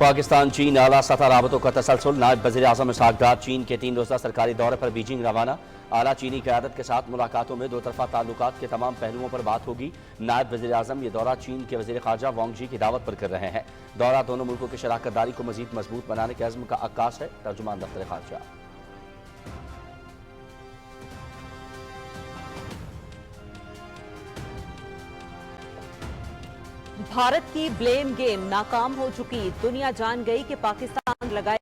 पाकिस्तान चीन आला सतह राबतों का तसलसल। नायब वज़ीर आज़म इसहाक डार चीन के 3 रोज़ा सरकारी दौरे पर बीजिंग रवाना। आला चीनी क़यादत के साथ मुलाकातों में दो तरफ़ा ताल्लुकात के तमाम पहलुओं पर बात होगी। नायब वज़ीर आज़म ये दौरा चीन के वज़ीर ख़ारजा वांग जी की दावत पर कर रहे हैं। दौरा दोनों मुल्कों की शराकत दारी को मज़ीद मजबूत बनाने के अज़्म का अक्कास है। तर्जुमान दफ्तर ख़ारजा। भारत की ब्लेम गेम नाकाम हो चुकी। दुनिया जान गई कि पाकिस्तान लगाए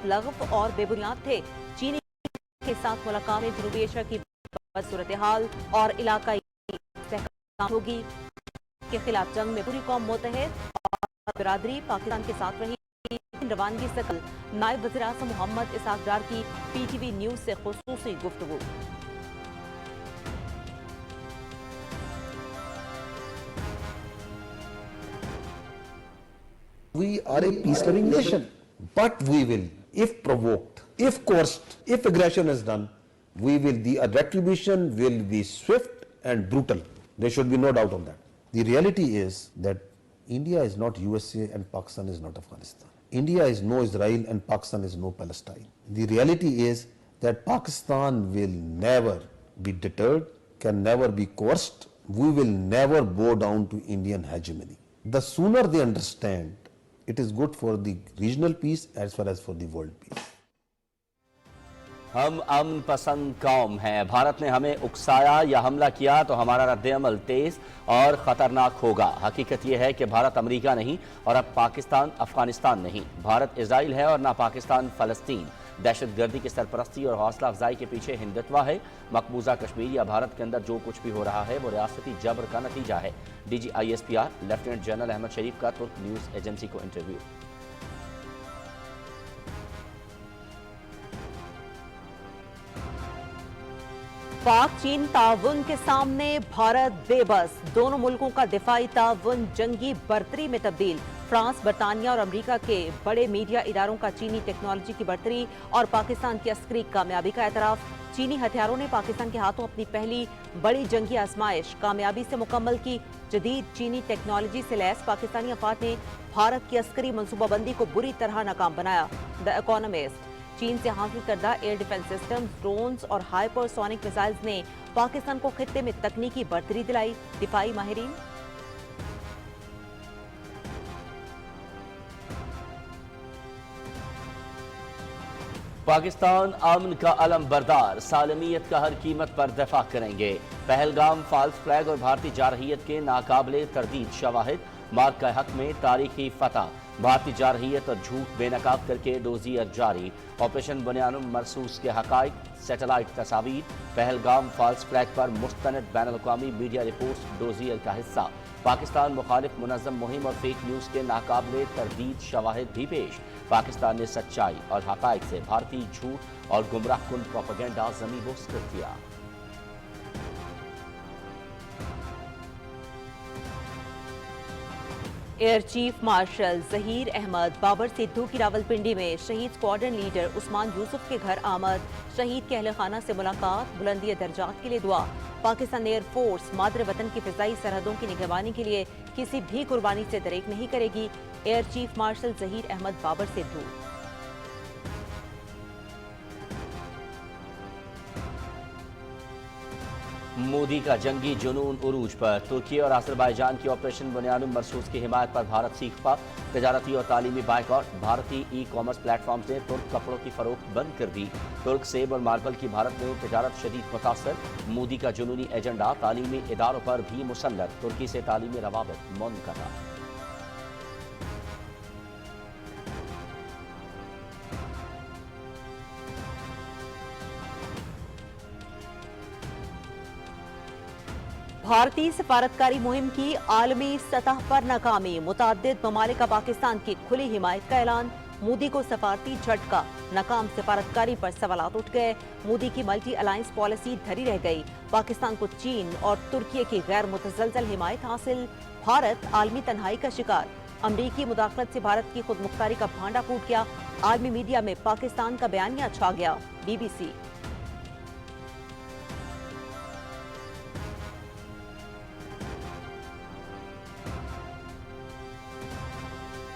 लग़्व और बेबुनियाद थे। चीनी के साथ मुलाकात में जनूबी एशिया की सूरत हाल और इलाकाई सहकाम होगी। के खिलाफ जंग में पूरी कौम मुतहद और बिरादरी पाकिस्तान के साथ रही। रवानगी से कल नायब वज़ीर आज़म मोहम्मद इसहाक डार की PTV न्यूज़ से खुसूसी गुफ्तगू। We are a peace-loving nation, but we will, if provoked, if coerced, if aggression is done, the retribution will be swift and brutal. There should be no doubt on that. The reality is that India is not USA and Pakistan is not Afghanistan. India is no Israel and Pakistan is no Palestine. The reality is that Pakistan will never be deterred, can never be coerced. We will never bow down to Indian hegemony. The sooner they understand, it is good for the regional peace as well as for the world peace. हम अमन पसंद कौम हैं। भारत ने हमें उकसाया या हमला किया तो हमारा रद्द-ए-अमल तेज और खतरनाक होगा। हकीकत यह है कि भारत अमेरिका नहीं और अब पाकिस्तान अफगानिस्तान नहीं। भारत इजराइल है और ना पाकिस्तान फ़लस्तीन। दहशतगर्दी की सरपरस्ती और हौसला अफजाई के पीछे हिंदुत्व है। मकबूजा कश्मीर या भारत के अंदर जो कुछ भी हो रहा है वो रियासती जबर का नतीजा है। DG ISPR lieutenant general Ahmed Sharif का तुर्क न्यूज़ एजेंसी को इंटरव्यू। पाक चीन ताउन के सामने भारत बेबस। दोनों मुल्कों का दिफाई ताउन जंगी बर्तरी में तब्दील। फ्रांस, बरतानिया और अमेरिका के बड़े मीडिया इदारों का चीनी टेक्नोलॉजी की बर्तरी और पाकिस्तान की अस्करी कामयाबी का एतराफ। चीनी हथियारों ने पाकिस्तान के हाथों अपनी पहली बड़ी जंगी आजमाइश कामयाबी से मुकम्मल की। जदीद चीनी टेक्नोलॉजी से लैस पाकिस्तानी अफवाज ने भारत की अस्करी मनसूबाबंदी को बुरी तरह नाकाम बनाया। The economist. चीन से हासिल करदा एयर डिफेंस सिस्टम, ड्रोन्स और हाइपरसोनिक मिसाइल्स ने पाकिस्तान को खित्ते में तकनीकी बर्तरी दिलाई। दिफाई माहिरीन। पाकिस्तान अमन का अलम बरदार, सालमियत का हर कीमत पर दफा करेंगे। पहलगाम, फॉल्स फ्लैग और भारतीय जारहियत के नाकाबिले तरदीद शवाहिद। मार्क का हक में तारीखी फतह। भारतीय जारहियत और झूठ बेनकाब करके डोजियर जारी। ऑपरेशन बुनियानुम मरसूस के हकाइक, सैटेलाइट तस्वीर। पहलगाम फॉल्स फ्लैग पर मुस्तनद बैनुल-अक़वामी मीडिया रिपोर्ट्स डोजियर का हिस्सा। पाकिस्तान मुखालिफ मुनज़्ज़म मुहिम और फेक न्यूज़ के नाकाबिले तरदीद शवाहिद भी पेश। पाकिस्तान ने सच्चाई और हकाइक से भारतीय झूठ और गुमराह कुन प्रोपेगेंडा ज़मीबोस कर दिया। Air chief marshal Zaheer Ahmed Babar Sidhu की रावलपिंडी में शहीद स्क्वाड्रन लीडर उस्मान यूसुफ के घर आमद। शहीद के अहले खाना से मुलाकात, बुलंदी दर्जात के लिए दुआ। पाकिस्तान एयर फोर्स मादर वतन की फिजाई सरहदों की निगरानी के लिए किसी भी कुर्बानी से दरेक नहीं करेगी। Air chief marshal Zaheer Ahmed Babar Sidhu. Modi का जंगी जुनून उरूज पर। तुर्की और अज़रबैजान की ऑपरेशन बुनियानुम मरसूस की हिमायत पर भारत सीख पा। तजारती और तालीमी बाइकआउट। भारतीय ई कॉमर्स प्लेटफॉर्म्स ने तुर्क कपड़ों की फरोख्त बंद कर दी। तुर्क सेब और मार्बल की भारत में तजारत शदीद मुतासर। मोदी का जुनूनी एजेंडा तालीमी इदारों पर भी मुसल्लत। तुर्की से तालीमी रवाबित मुनक़ता। भारतीय सफारतकारी मुहिम की आलमी सतह पर नाकामी। मुताद्दिद ममालिक का पाकिस्तान की खुली हिमायत का ऐलान। मोदी को सफारती झटका। नाकाम सफारतकारी पर सवालात उठ गए। मोदी की मल्टी अलायंस पॉलिसी धरी रह गई। पाकिस्तान को चीन और तुर्की की गैर मुतज़लज़ल हिमायत हासिल। भारत आलमी तन्हाई का शिकार। अमरीकी मुदाखलत से भारत की खुद मुख्तारी का भांडा फूट गया। आलमी मीडिया में पाकिस्तान का बयानिया छा गया। BBC।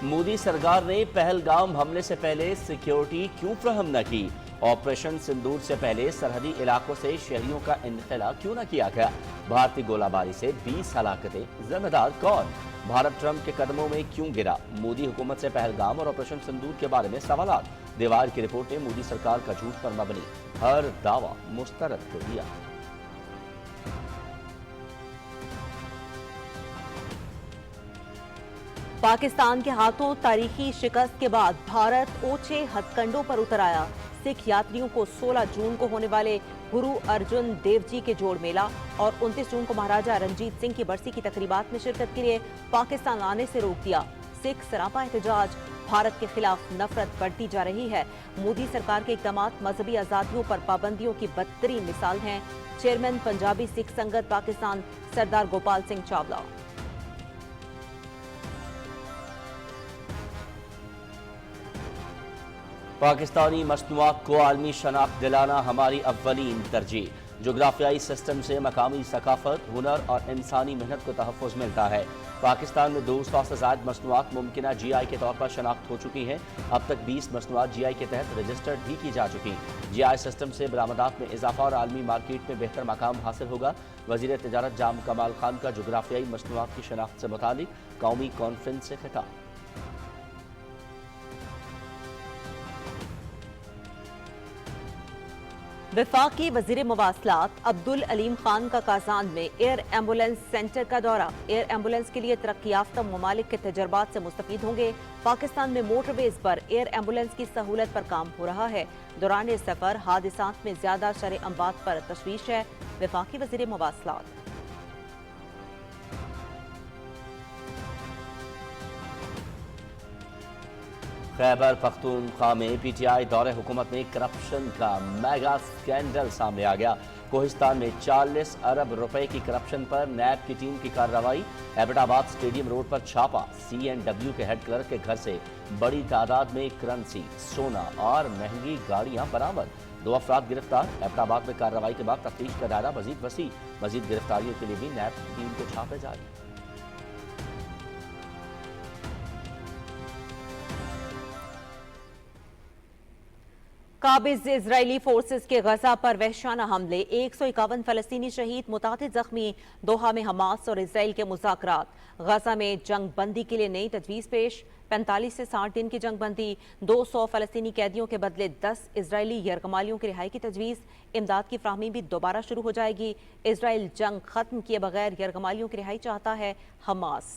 मोदी सरकार ने पहलगाम हमले से पहले सिक्योरिटी क्यों फराहम न की? ऑपरेशन सिंदूर से पहले सरहदी इलाकों से शहरियों का इनखला क्यों न किया गया? भारतीय गोलाबारी से 20 हलाकतें, जिम्मेदार कौन? भारत ट्रंप के कदमों में क्यों गिरा? मोदी हुकूमत से पहलगाम और ऑपरेशन सिंदूर के बारे में सवालात। दीवार की रिपोर्ट ने मोदी सरकार का झूठ पर मबनी हर दावा मुस्तरद कर दिया। पाकिस्तान के हाथों तारीखी शिकस्त के बाद भारत ओछे हथकंडों पर उतर आया। सिख यात्रियों को 16 जून को होने वाले गुरु अर्जुन देव जी के जोड़ मेला और 29 जून को महाराजा रणजीत सिंह की बरसी की तकरीबात में शिरकत के लिए पाकिस्तान आने से रोक दिया। सिख सरापा एहतजाज, भारत के खिलाफ नफरत बढ़ती जा रही है। मोदी सरकार के इकदामात मजहबी आजादियों पर पाबंदियों की बदतरीन मिसाल हैं। चेयरमैन पंजाबी सिख संगत पाकिस्तान सरदार गोपाल सिंह चावला। पाकिस्तानी मसनूआत को आलमी शनाख्त दिलाना हमारी अव्वलीन तरजीह। जोग्राफियाई सिस्टम से मकामी सकाफत, हुनर और इंसानी मेहनत को तहफ़्फ़ुज़ मिलता है। पाकिस्तान में 200 से ज़ायद मसनूआत मुमकिना GI के तौर पर शनाख्त हो चुकी हैं। अब तक 20 मसनूआत GI के तहत रजिस्टर्ड भी की जा चुकी। GI सिस्टम से बरामदात में इजाफा और आलमी मार्केट में बेहतर मकाम हासिल होगा। वज़ीर तिजारत जाम कमाल खान का जोग्राफियाई मसनूआत की शनाख्त से मुतालिक कौमी कॉन्फ्रेंस से खिताब। वफाकी वजीर मवासलात अब्दुल अलीम खान का काजान में एयर एम्बुलेंस सेंटर का दौरा। एयर एम्बुलेंस के लिए तरक्की याफ्ता ममालिक के तजर्बात से मुस्तफीद होंगे। पाकिस्तान में मोटरवेज पर एयर एम्बुलेंस की सहूलत पर काम हो रहा है। दौरान सफर हादिसात में ज्यादा शर अम्बात पर तशवीश है। वफाकी वजीर मवासलात खैबर पख्तूनख्वा में PTI दौरे हुकूमत में करप्शन का मेगा स्कैंडल सामने आ गया। कोहिस्तान में 40 अरब रुपए की करप्शन पर नैब की टीम की कार्रवाई। एबटाबाद स्टेडियम रोड पर छापा। C&W के हेड क्लर्क के घर से बड़ी तादाद में करेंसी, सोना और महंगी गाड़ियां बरामद। 2 अफराद गिरफ्तार। एबटाबाद में कार्रवाई के बाद तफ्तीश का दायरा मजीद वसी। मजीद गिरफ्तारियों के लिए भी नैब टीम को छापे जारी। काबिज इजरायली फोर्सेस के गजा पर वहशाना हमले, 151 फलस्तीनी शहीद, मुतादिद जख्मी। दोहा में हमास और इसराइल के मुज़ाकरात। गजा में जंग बंदी के लिए नई तजवीज़ पेश। 45 से 60 दिन की जंग बंदी। 200 फलस्तीनी कैदियों के बदले 10 इजरायली यरगमालियों की रिहाई की तजवीज़। इमदाद की फ्राहमी भी दोबारा शुरू हो जाएगी। इसराइल जंग खत्म किए बगैर यरगमालियों की रिहाई चाहता है। हमास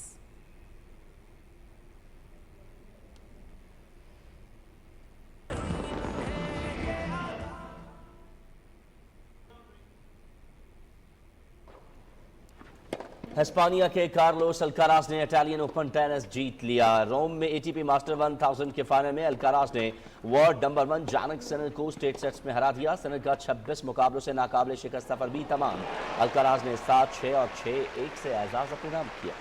हिस्पानिया के कार्लोस अल्काराज ने इटालियन ओपन टेनिस जीत लिया। रोम में ATP मास्टर 1000 के फाइनल में अल्काराज ने वर्ल्ड नंबर 1 जानिक सिनर को स्ट्रेट सेट्स में हरा दिया। सिनर का 26 मुकाबलों से नाकाबिले शिकस्त सफर भी तमाम। अल्काराज ने 7-6 और 6-1 से एजाज अपने नाम किया।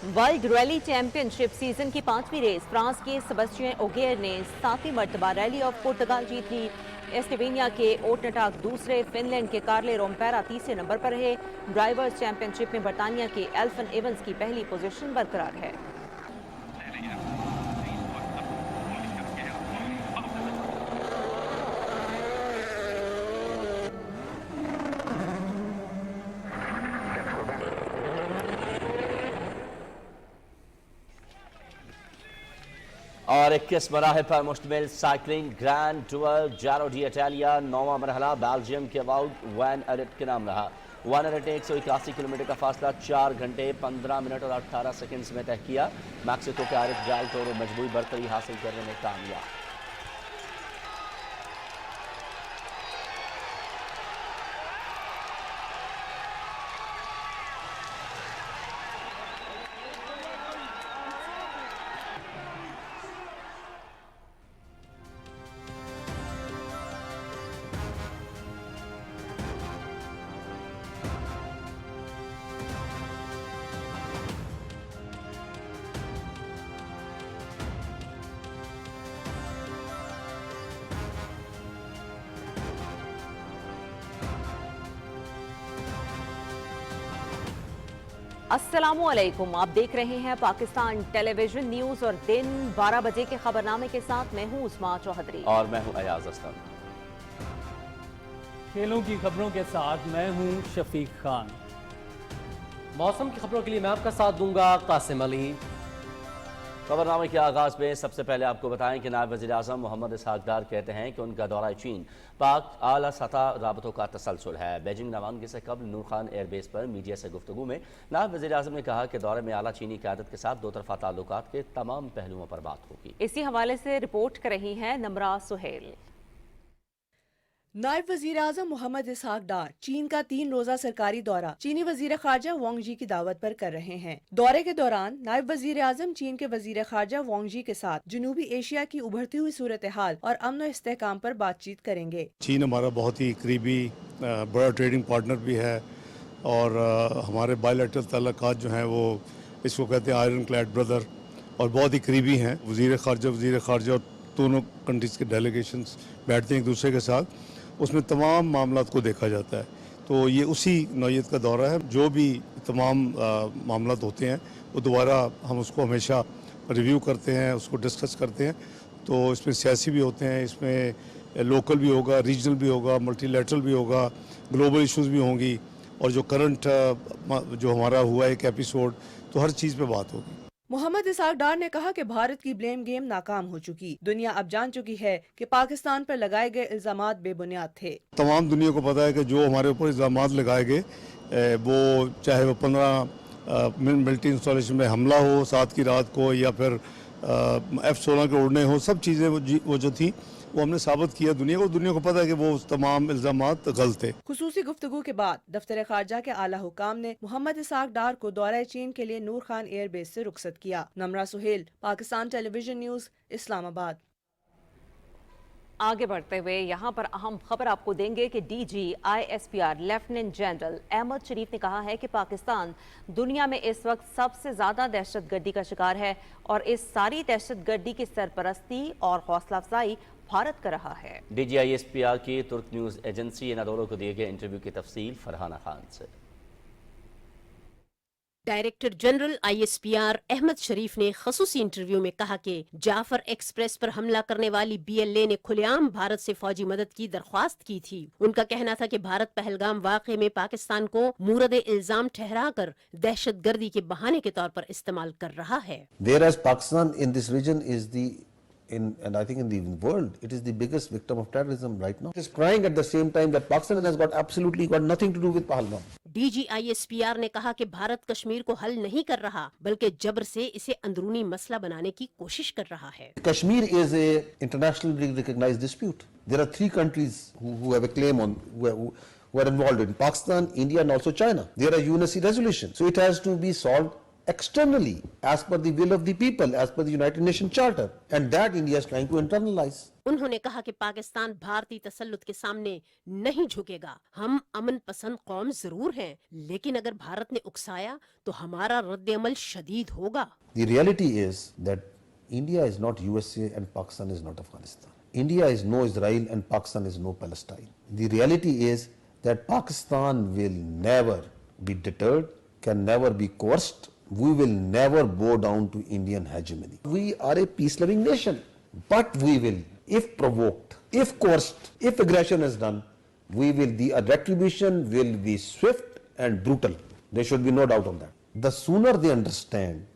वर्ल्ड रैली चैंपियनशिप सीजन की 5वीं रेस, फ्रांस के सेबेस्टियन ओगिएर ने 7वीं मर्तबा रैली ऑफ पुर्तगाल जीत ली। एस्टोनिया के ओटनटाक दूसरे, फिनलैंड के कार्ले रोम्पेरा तीसरे नंबर पर रहे। ड्राइवर्स चैंपियनशिप में बर्तानिया के एल्फन एवंस की पहली पोजीशन बरकरार है। और 21 मराहे पर मुश्तमिल साइकिलिंग ग्रैंड टूर जारो डी इटालिया 9वां मरहला बेल्जियम के वाउड वैन एरेट के नाम रहा। वैन एरेट ने 181 किलोमीटर का फासला 4 घंटे 15 मिनट और 18 सेकंड्स में तय किया। मैक्सिको के आरिफ जाल टोरो मजबूरी बरतरी हासिल करने में कामयाब। अस्सलामुअलैकुम, आप देख रहे हैं पाकिस्तान टेलीविजन न्यूज और दिन 12 बजे के खबरनामे के साथ मैं हूं उस्मा चौधरी और मैं हूं अयाज असलम। खेलों की खबरों के साथ मैं हूं शफीक खान। मौसम की खबरों के लिए मैं आपका साथ दूंगा कासिम अली। खबरनामे के आगाज में सबसे पहले आपको बताएं कि नायब वज़ीर आज़म मोहम्मद इसहाक डार कहते हैं कि उनका दौरा चीन पाक आला सतह राबतों का तसलसल है। बीजिंग रवानगी से कबल नूर खान एयरबेस पर मीडिया से गुफ्तगू में नायब वज़ीर आज़म ने कहा कि दौरे में आला चीनी क़यादत के साथ दो तरफ़ा ताल्लुकात के तमाम पहलुओं पर बात होगी। इसी हवाले से रिपोर्ट कर रही हैं नमरा सुहेल। नायब वजीर आजम मोहम्मद इसहाक डार चीन का 3 रोजा सरकारी दौरा चीनी वजीर खारजा वांग जी की दावत पर कर रहे हैं। दौरे के दौरान नायब वजीर आजम चीन के वजीर खारजा वांग जी के साथ जनूबी एशिया की उभरती हुई सूरत हाल और अमन और इस्तेहकाम पर बातचीत करेंगे। चीन हमारा बहुत ही करीबी बड़ा ट्रेडिंग पार्टनर भी है और हमारे बायलैटरल ताल्लुकात जो हैं वो इसको कहते हैं आयरन क्लैड ब्रदर और बहुत ही करीबी हैं। वजीर खारजा और दोनों कंट्रीज़ के डेलीगेशंस बैठते हैं एक दूसरे के साथ, उसमें तमाम मामलात को देखा जाता है। तो ये उसी नौयत का दौरा है। जो भी तमाम मामलात होते हैं वो दोबारा हम उसको हमेशा रिव्यू करते हैं, उसको डिस्कस करते हैं। तो इसमें सियासी भी होते हैं, इसमें लोकल भी होगा, रीजनल भी होगा, मल्टीलैटरल भी होगा, ग्लोबल इश्यूज़ भी होंगी और जो करंट जो हमारा हुआ एक एपिसोड, तो हर चीज़ पे बात होगी। मोहम्मद इसहाक डार ने कहा कि भारत की ब्लेम गेम नाकाम हो चुकी। दुनिया अब जान चुकी है कि पाकिस्तान पर लगाए गए इल्जामात बेबुनियाद थे। तमाम दुनिया को पता है कि जो हमारे ऊपर इल्जामात लगाए गए वो चाहे वो 15 मिलिट्री इंस्टॉलेशन में हमला हो 7 की रात को या फिर F-16 के उड़ने हो, सब चीज़ें वो जो थी वो हमने साबित किया दुनिया को पता है कि वो तमाम इल्जामात गलत थे। खुसूसी गुफ्तगू के बाद दफ्तर खारजा के आला हुकाम ने मोहम्मद इसहाक डार को दौरा चीन के लिए नूर खान एयरबेस से रुखसत किया। Namra Suhail, Pakistan television news, Islamabad. आगे बढ़ते हुए यहाँ पर अहम खबर आपको देंगे कि DGISPR लेफ्टिनेंट जनरल अहमद शरीफ ने कहा है कि पाकिस्तान दुनिया में इस वक्त सबसे ज्यादा दहशतगर्दी का शिकार है और इस सारी दहशतगर्दी की सरपरस्ती और हौसला अफजाई भारत कर रहा है। DGISPR की तुर्क न्यूज एजेंसी नादोलो को दिए गए इंटरव्यू की तफसील फरहाना खान से। डायरेक्टर जनरल ISPR अहमद शरीफ ने खसूसी इंटरव्यू में कहा कि जाफर एक्सप्रेस पर हमला करने वाली BLA ने खुलेआम भारत से फौजी मदद की दरख्वास्त की थी। उनका कहना था कि भारत पहलगाम वाक़े में पाकिस्तान को मूरद इल्जाम ठहराकर दहशतगर्दी के बहाने के तौर पर इस्तेमाल कर रहा है। Whereas Pakistan in this region is and I think in the world, it is the biggest victim of terrorism right now. It is crying at the same time that Pakistan has absolutely got nothing to do with Pahalgam. DGISPR ने कहा कि भारत कश्मीर को हल नहीं कर रहा बल्कि जबर से इसे अंदरूनी मसला बनाने की कोशिश कर रहा है। Kashmir is a internationally recognized dispute. There are 3 countries who have a claim on who are involved in Pakistan, India, and also China. There are UNSC resolutions, so it has to be solved externally as per the will of the people, as per the United Nations Charter, and that India is trying to internalize. उन्होंने कहा कि पाकिस्तान भारतीय तसल्लुत के सामने नहीं झुकेगा। हम अमन पसंद कौम जरूर हैं, लेकिन अगर भारत ने उकसाया तो हमारा रद्द-ए-अमल शदीद होगा। The reality is that India is not USA and Pakistan is not Afghanistan. India is no Israel and Pakistan is no Palestine. The reality is that Pakistan will never be deterred, can never be coerced. We will never bow down to Indian hegemony. We are a peace-loving nation, but we will, if provoked, if coerced, if aggression is done, the retribution will be swift and brutal. There should be no doubt on that. The sooner they understand,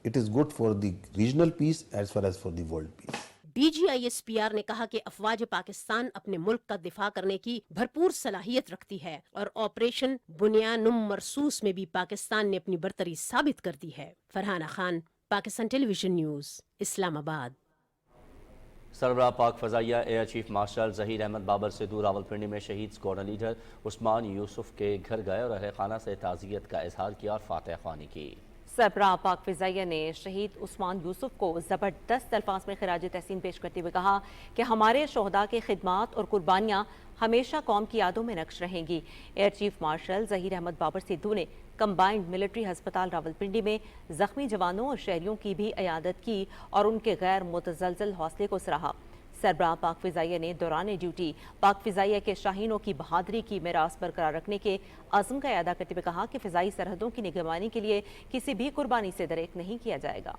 it is good for the regional peace as well as for the world peace. DGISPR ने कहा कि अफवाज पाकिस्तान अपने मुल्क का दिफा करने की भरपूर सलाहियत रखती है और ऑपरेशन बुनियानुम मरसूस में भी पाकिस्तान ने अपनी बरतरी साबित कर दी है। Farhana Khan, Pakistan television news, Islamabad. सरबराह पाक फजाइया air chief marshal Zaheer Ahmed Babar Sidhu Rawalpindi में शहीद स्क्वाड्रन लीडर उस्मान यूसुफ के घर गए और अहल खाना से ताज़ियत का इजहार किया और फातह ख्वानी की। सरबराह पाक फिजाइया ने शहीद उस्मान यूसुफ को ज़बरदस्त अल्फाज में खिराज तहसीन पेश करते हुए कहा कि हमारे शोहदा के खिदमात और कुर्बानियाँ हमेशा कौम की यादों में नक्श रहेंगी। Air chief marshal Zaheer Ahmed Babar Sidhu ने कंबाइंड मिलिट्री हस्पताल रावलपिंडी में जख्मी जवानों और शहरियों की भी अयादत की और उनके गैर मुतज़लज़ल हौसले को सराहा। सरबराह पाक फिजाइया ने दौरान ड्यूटी पाक फिजाइया के शाहीनों की बहादुरी की मेरास बरकरार रखने के अज़्म का अदा करते हुए कहा कि फिजाई सरहदों की निगरानी के लिए किसी भी कुर्बानी से दरेक नहीं किया जाएगा।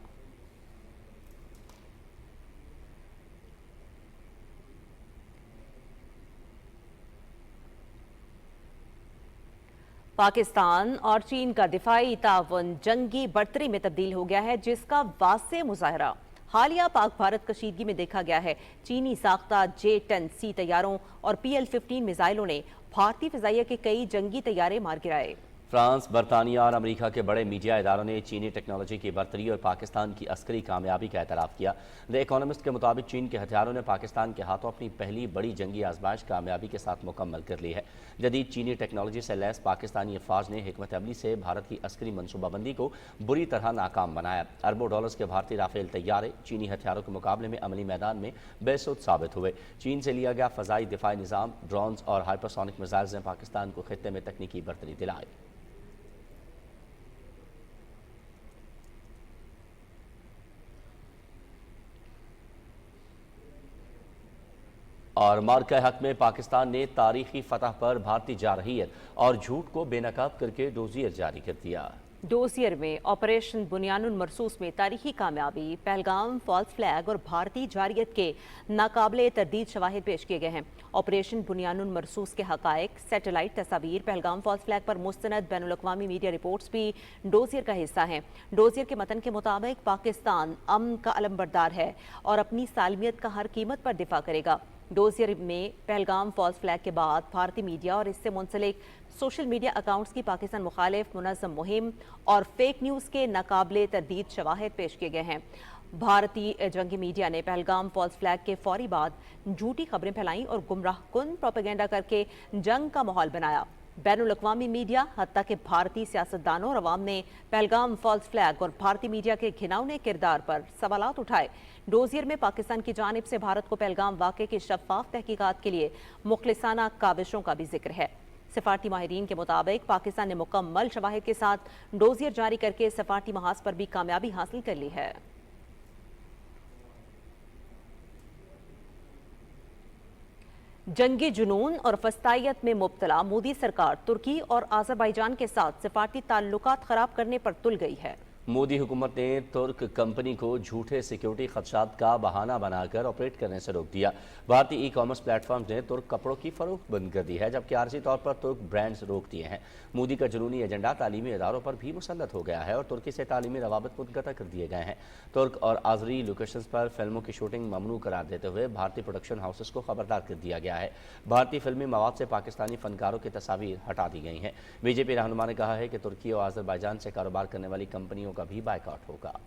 पाकिस्तान और चीन का दिफाई ताउन जंगी बढ़तरी में तब्दील हो गया है, जिसका वाज़ेह मुज़ाहरा हालिया पाक भारत कशीदगी में देखा गया है। चीनी साख्ता J-10C तैयारों और PL-15 मिसाइलों ने भारतीय फिजाइया के कई जंगी तैयारे मार गिराए। फ्रांस, बरतानिया और अमेरिका के बड़े मीडिया इदारों ने चीनी टेक्नोलॉजी की बरतरी और पाकिस्तान की अस्करी कामयाबी का एतराफ़ किया। द इकोनॉमिस्ट के मुताबिक चीन के हथियारों ने पाकिस्तान के हाथों अपनी पहली बड़ी जंगी आजमाइश कामयाबी के साथ मुकम्मल कर ली है। जदीद चीनी टेक्नोलॉजी से लैस पाकिस्तानी अफवाज ने हिकमत अमली से भारत की अस्करी मनसूबाबंदी को बुरी तरह नाकाम बनाया। अरबों डॉलर्स के भारतीय राफेल तैयारे चीनी हथियारों के मुकाबले में अमली मैदान में बेसुध साबित हुए। चीन से लिया गया फ़ज़ाई दिफाई निज़ाम, ड्रोन्स और हाइपरसोनिक मिसाइल्स ने पाकिस्तान को खित्ते में तकनीकी बरतरी दिलाई। और मार्का हक में पाकिस्तान ने तारीखी फतह पर भारतीय जारहियत और झूठ को बेनकाब करके डोजियर जारी कर दिया। डोजियर में ऑपरेशन बुनियानुल मरसूस में तारीखी कामयाबी, पहलगाम फॉल्स फ्लैग और भारतीय जारियत के नाकाबिले तरदीद शवाहिद पेश किए गए हैं। ऑपरेशन बुनियानुल मरसूस के हकायक, सैटेलाइट तस्वीर, पहलगाम फॉल्स फ्लैग पर मुस्तनद बैनुल-अक़वामी मीडिया रिपोर्ट्स भी डोजियर का हिस्सा हैं। डोजियर के मतन के मुताबिक पाकिस्तान अमन का अलमबरदार है और अपनी सालमियत का हर कीमत पर दिफा करेगा। डोजियर में पहलगाम फॉल्स फ्लैग के बाद भारतीय मीडिया और इससे मुंसलिक सोशल मीडिया अकाउंट्स की पाकिस्तान मुखालिफ मुनज़्ज़म मुहिम और फेक न्यूज़ के नाकाबिले तरदीद शवाहिद पेश किए गए हैं। भारतीय जंगी मीडिया ने पहलगाम फॉल्स फ्लैग के फौरी बाद झूठी खबरें फैलाईं और गुमराहकुन प्रोपेगेंडा करके जंग का माहौल बनाया। बैनुल-अक़वामी मीडिया हत्ता के भारतीय सियासतदानों और अवाम ने पहलगाम फॉल्स फ्लैग और भारतीय मीडिया के घिनौने किरदार पर सवालात उठाए। डोजियर में पाकिस्तान की जानिब से भारत को पहलगाम वाक़े की शफ़ाफ तहकीकात के लिए मुखलिसाना काविशों का भी जिक्र है। सफारती माहिरीन के मुताबिक पाकिस्तान ने मुकम्मल शवाहिद के साथ डोजियर जारी करके सफारती महाज पर भी कामयाबी हासिल कर ली है। जंगी जुनून और फस्तायत में मुब्तला मोदी सरकार तुर्की और आज़रबाईजान के साथ सफारती ताल्लुकात खराब करने पर तुल गई है। मोदी हुकूमत ने तुर्क कंपनी को झूठे सिक्योरिटी खदशात का बहाना बनाकर ऑपरेट करने से रोक दिया। भारतीय ई कॉमर्स प्लेटफॉर्म्स ने तुर्क कपड़ों की फरोख्त बंद कर दी है, जबकि आर्जी तौर पर तुर्क ब्रांड्स रोक दिए हैं। मोदी का जुनूनी एजेंडा तालीमी इदारों पर भी मुसल्लत हो गया है और तुर्की से तालीमी रवाबत मुनक़ता कर दिए गए हैं। तुर्क और आज़री लोकेशंस पर फिल्मों की शूटिंग ममनू करार देते हुए भारतीय प्रोडक्शन हाउसेस को खबरदार कर दिया गया है। भारतीय फिल्मी मवाद से पाकिस्तानी फनकारों की तस्वीर हटा दी गई हैं। बीजेपी रहनुमा ने कहा है कि तुर्की और आज़रबाईजान से कारोबार करने वाली कंपनियों का भी बायकॉट होगा।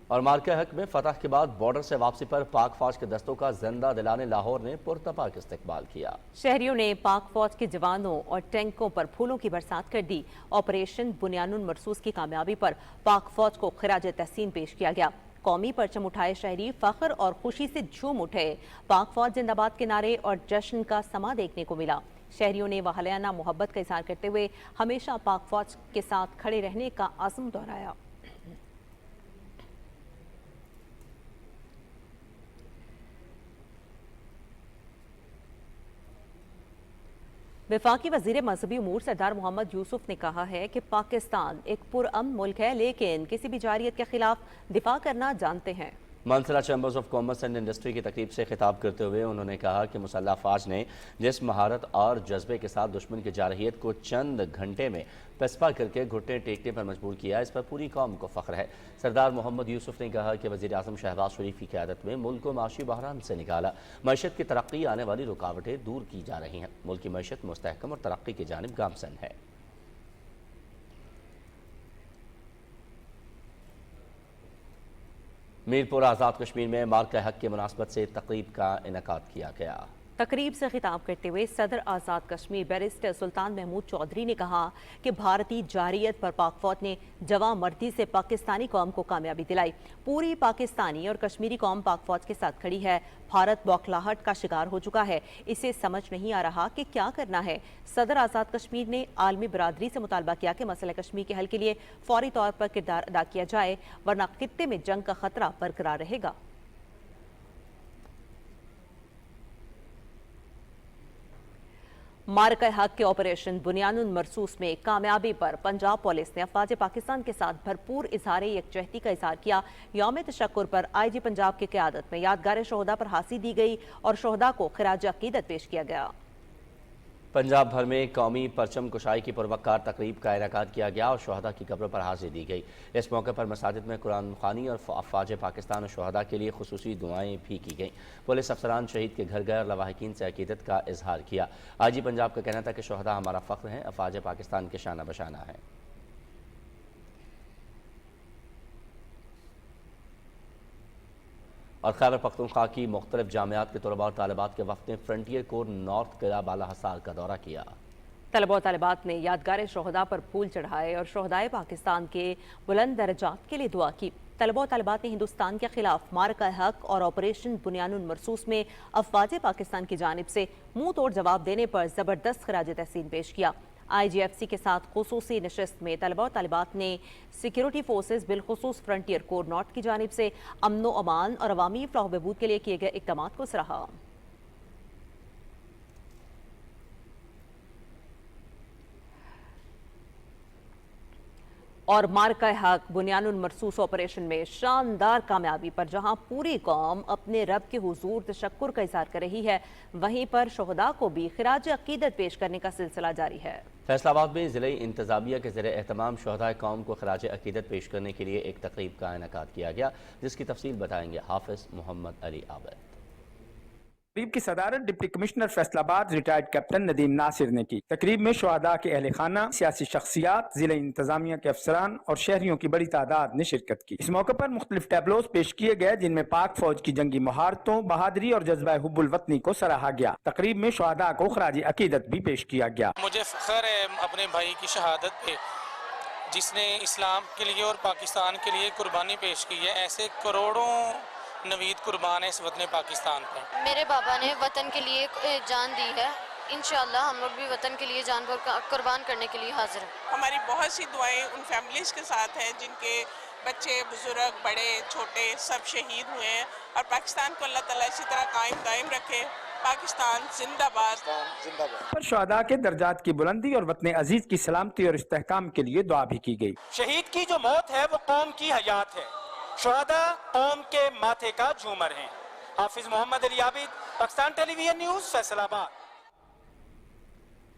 और मार्का हक में फतह के बाद बॉर्डर से वापसी पर पाक फौज के दस्तों का जिंदा दिलाने लाहौर ने पुरतपाक इस्तकबाल किया। शहरियों ने पाक फौज के जवानों और टैंकों पर फूलों की बरसात कर दी। ऑपरेशन बुनियानुल मरसूस की कामयाबी पर पाक फौज को खिराज तहसीन पेश किया गया। कौमी परचम उठाए शहरी फख्र और खुशी से झूम उठे। पाक फौज जिंदाबाद के नारे और जश्न का समा देखने को मिला। शहरियों ने वाहलियाना मोहब्बत का इजहार करते हुए हमेशा पाक फौज के साथ खड़े रहने का अज़्म दोहराया। वफाकी वज़ीर मजहबी उमूर सरदार मोहम्मद यूसुफ ने कहा है कि पाकिस्तान एक पुरअमन मुल्क है, लेकिन किसी भी जारियत के खिलाफ दिफा करना जानते हैं। Mansehra chambers of commerce and industry की तकरीब से खिताब करते हुए उन्होंने कहा कि मुसल्लह अफवाज ने जिस महारत और जज्बे के साथ दुश्मन की जारहियत को चंद घंटे में पसपा करके घुटने टेकने पर मजबूर किया, इस पर पूरी कौम को फख्र है। सरदार मोहम्मद यूसुफ ने कहा कि वज़ीर आज़म शहबाज शरीफ की क़यादत में मुल्क को माशी बहरान से निकाला। मईशत की तरक्की आने वाली रुकावटें दूर की जा रही हैं। मुल्क की मईशत मुस्तहकम और तरक्की की जानिब गामसन है। मीरपुर आज़ाद कश्मीर में मार्का हक की मुनासबत से तकरीब का इनेकाद किया गया। तकरीब से खिताब करते हुए सदर आज़ाद कश्मीर बैरिस्टर सुल्तान महमूद चौधरी ने कहा कि भारतीय जारहियत पर पाक फौज ने जवां मर्दी से पाकिस्तानी कौम को कामयाबी दिलाई। पूरी पाकिस्तानी और कश्मीरी कौम पाक फौज के साथ खड़ी है। भारत बौखलाहट का शिकार हो चुका है, इसे समझ नहीं आ रहा कि क्या करना है। सदर आज़ाद कश्मीर ने आलमी बरादरी से मुतालबा किया कि मसला कश्मीर के हल के लिए फौरी तौर पर किरदार अदा किया जाए, वरना खित्ते में जंग का खतरा बरकरार रहेगा। मार्का हक के ऑपरेशन बुनियानुल मरसूस में कामयाबी पर पंजाब पुलिस ने अफवाज पाकिस्तान के साथ भरपूर इजहार यकजहती का इजहार किया। यौम तशक्कुर पर IG पंजाब की क़यादत में यादगार शोहदा पर हांसी दी गई और शोहदा को खिराज अकीदत पेश किया गया। पंजाब भर में कौमी परचम कुशाई की पुरवकार तकरीब का इनेकाद किया गया और शोहदा की कब्रों पर हाजिरी दी गई। इस मौके पर मसाजिद में कुरान ख़्वानी और अफवाज पाकिस्तान और शोहदा के लिए खुसूसी दुआएं भी की गईं। पुलिस अफसरान शहीद के घर गए और लवाहिकीन से अकीदत का इजहार किया। IG पंजाब का कहना था कि शोहदा हमारा फ़ख्र हैं, अफवाज पाकिस्तान के शाना बशाना है। और खैबर पख्तूनख्वा की मुख्तलिफ जामियात के तलबा और तालिबात के वफ़द ने फ्रंटियर कोर नॉर्थ किला बाला हसार का दौरा किया। तलबा और तालिबात ने यादगार शोहदा पर फूल चढ़ाए और शोहदाए पाकिस्तान के बुलंद दर्जात के लिए दुआ की। तलबा और तालिबात ने हिंदुस्तान के खिलाफ मार्का हक और ऑपरेशन बुनियानुल मरसूस में अफवाज पाकिस्तान की जानिब से मुंह तोड़ जवाब देने पर ज़बरदस्त खिराज तहसीन पेश किया। IGFC के साथ खुसूसी नशस्त में तलबा और तालिबात ने सिक्योरिटी फोर्सेज बिलखुसूस फ्रंटियर कोर नॉर्थ की जानिब से अमन व अमान और अवामी फलाह बहबूद के लिए किए गए इक़दामात को सराहा। और मार्का हक बुनियानुल मरसूस ऑपरेशन में शानदार कामयाबी पर जहां पूरी कौम अपने रब के हुजूर तशक्कुर का इजहार कर रही है, वहीं पर शोहदा को भी खिराज अकीदत पेश करने का सिलसिला जारी है। फैसलाबाद में ज़िले इंतज़ामिया के ज़रिए एहतमाम शोहदाए कौम को खिराज अकीदत पेश करने के लिए एक तकरीब का इनेकाद किया गया, जिसकी तफसील बताएंगे हाफिज मोहम्मद अली आबिद। तकरीब की सदारत deputy commissioner Faisalabad retired captain Nadeem Nasir ने की। तकरीब में शुहदा के अहले खाना, सियासी शख्सियात, जिले इंतजामिया के अफसरान और शहरियों की बड़ी तादाद ने शिरकत की। इस मौके पर मुख्तलिफ टैबलोज पेश किए गए, जिनमें पाक फौज की जंगी महारतों, बहादुरी और जज्बा हुब्बुल वतनी को सराहा गया। तकरीब में शुहदा को खराज अकीदत भी पेश किया गया। मुझे फख्र है अपने भाई की शहादत पे, जिसने इस्लाम के लिए और पाकिस्तान के लिए कुर्बानी पेश की है। ऐसे करोड़ों नवीद कुर्बान है इस वतन पाकिस्तान पर। मेरे बाबा ने वतन के लिए जान दी है, इंशाअल्लाह हम लोग भी वतन के लिए जान कुर्बान करने के लिए हाजिर हैं। हमारी बहुत सी दुआएं उन फैमिलीज के साथ हैं जिनके बच्चे, बुजुर्ग, बड़े छोटे सब शहीद हुए हैं, और पाकिस्तान को अल्लाह ताला इसी तरह कायम दायम रखे। पाकिस्तान जिंदाबाद। पर शुहदा के दर्जात की बुलंदी और वतन अजीज की सलामती और इस्तेहकाम के लिए दुआ भी की गई। शहीद की जो मौत है वो कौम की हयात है। शुहदा कौम के माथे का झूमर हैं। हाफिज मोहम्मद अली आबिद, पाकिस्तान टेलीविजन न्यूज़, फैसलाबाद।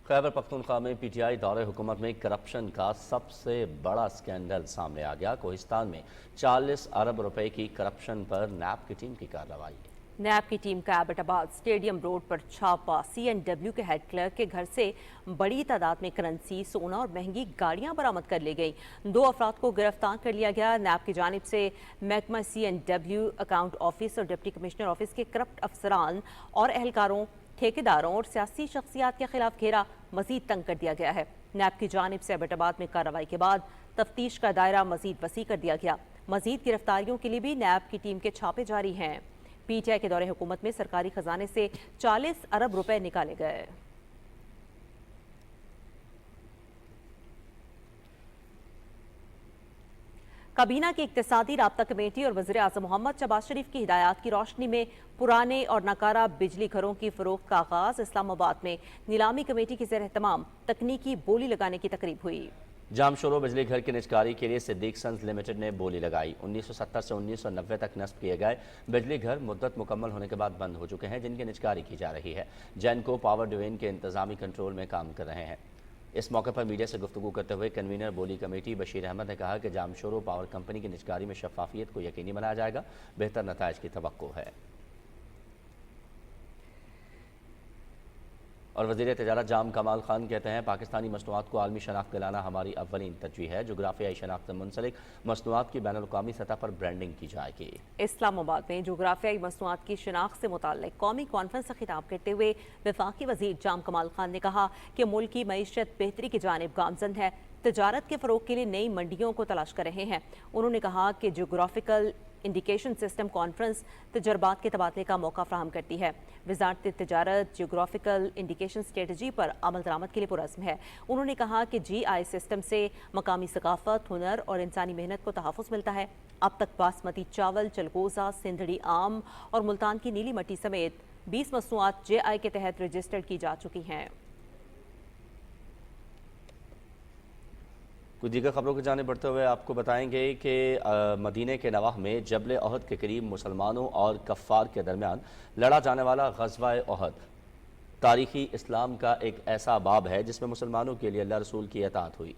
खैबर पख्तूनख्वा में PTI दौरे हुकूमत में करप्शन का सबसे बड़ा स्कैंडल सामने आ गया। कोहिस्तान में 40 अरब रुपए की करप्शन पर नैब की टीम की कार्रवाई। नैब की टीम का एबटाबाद स्टेडियम रोड पर छापा। CNW के हेड क्लर्क के घर से बड़ी तादाद में करेंसी, सोना और महंगी गाड़ियां बरामद कर ली गई। 2 अफराद को गिरफ्तार कर लिया गया। नैब की जानिब से महकमा CNW अकाउंट ऑफिस और डिप्टी कमिश्नर ऑफिस के करप्ट अफसरान और एहलकारों, ठेकेदारों और सियासी शख्सियात के खिलाफ घेरा मजीद तंग कर दिया गया है। नैब की जानिब से एबटाबाद में कार्रवाई के बाद तफ्तीश का दायरा मजीद वसी कर दिया गया। मजीद गिरफ्तारियों के लिए भी नैब की टीम के छापे जारी हैं। PTI के दौरे हुकूमत में सरकारी खजाने से 40 अरब रुपए निकाले गए। काबीना की इक्तिसादी राब्ता कमेटी और वज़ीर आज़म मोहम्मद शहबाज शरीफ की हिदायत की रोशनी में पुराने और नाकारा बिजली घरों की फरोख्त का आगाज इस्लामाबाद में नीलामी कमेटी के ज़ेर एहतमाम तकनीकी बोली लगाने की तकरीब हुई। जामशोरो बिजली घर की निजकारी के लिए सिद्दीक सन्स लिमिटेड ने बोली लगाई। 1970 से 1990 तक नस्ब किए गए बिजली घर मुद्दत मुकम्मल होने के बाद बंद हो चुके हैं, जिनकी निजकारी की जा रही है। जैनको पावर डिवीजन के इंतजामी कंट्रोल में काम कर रहे हैं। इस मौके पर मीडिया से गुफ्तगू करते हुए कन्वीनर बोली कमेटी बशीर अहमद ने कहा कि जामशोरो पावर कंपनी की निजकारी में शफाफियत को यकीनी बनाया जाएगा, बेहतर नताइज की तवक्को है। اور وزیر تجارت جام کمال خان کہتے ہیں پاکستانی مصنوعات کو عالمی شناخت دلانا ہماری اولین ترجیح ہے. جغرافیائی شناخت سے منسلک مصنوعات کی بین الاقوامی سطح پر برانڈنگ کی جائے گی. اسلام آباد میں جغرافیائی مصنوعات کی شناخت سے متعلق قومی کانفرنس سے خطاب کرتے ہوئے وفاقی وزیر جام کمال خان نے کہا کہ ملک کی معیشت بہتری کی جانب گامزن ہے. تجارت کے فروغ کے لیے نئی منڈیوں کو تلاش کر رہے ہیں. انہوں نے کہا کہ جغرافیکل انڈیکیشن سسٹم کانفرنس تجربات کے تبادلے کا موقع فراہم کرتی ہے. وزارت تجارت جغرافیکل انڈیکیشن اسٹریٹجی پر عمل درآمد کے لیے پرعزم ہے. انہوں نے کہا کہ GI سسٹم سے مقامی ثقافت، ہنر اور انسانی محنت کو تحفظ ملتا ہے. اب تک باسمتی چاول، چلگوزہ، سندھڑی آم اور ملتان کی نیلی مٹی سمیت 20 مصنوعات GI کے تحت رجسٹرڈ کی جا چکی ہیں. کچھ دیگر خبروں کی جانب بڑھتے ہوئے آپ کو بتائیں گے کہ مدینہ کے نواح میں جبل احد کے قریب مسلمانوں اور کفار کے درمیان لڑا جانے والا غزوہ احد تاریخی اسلام کا ایک ایسا باب ہے جس میں مسلمانوں کے لیے اللہ رسول کی اطاعت ہوئی.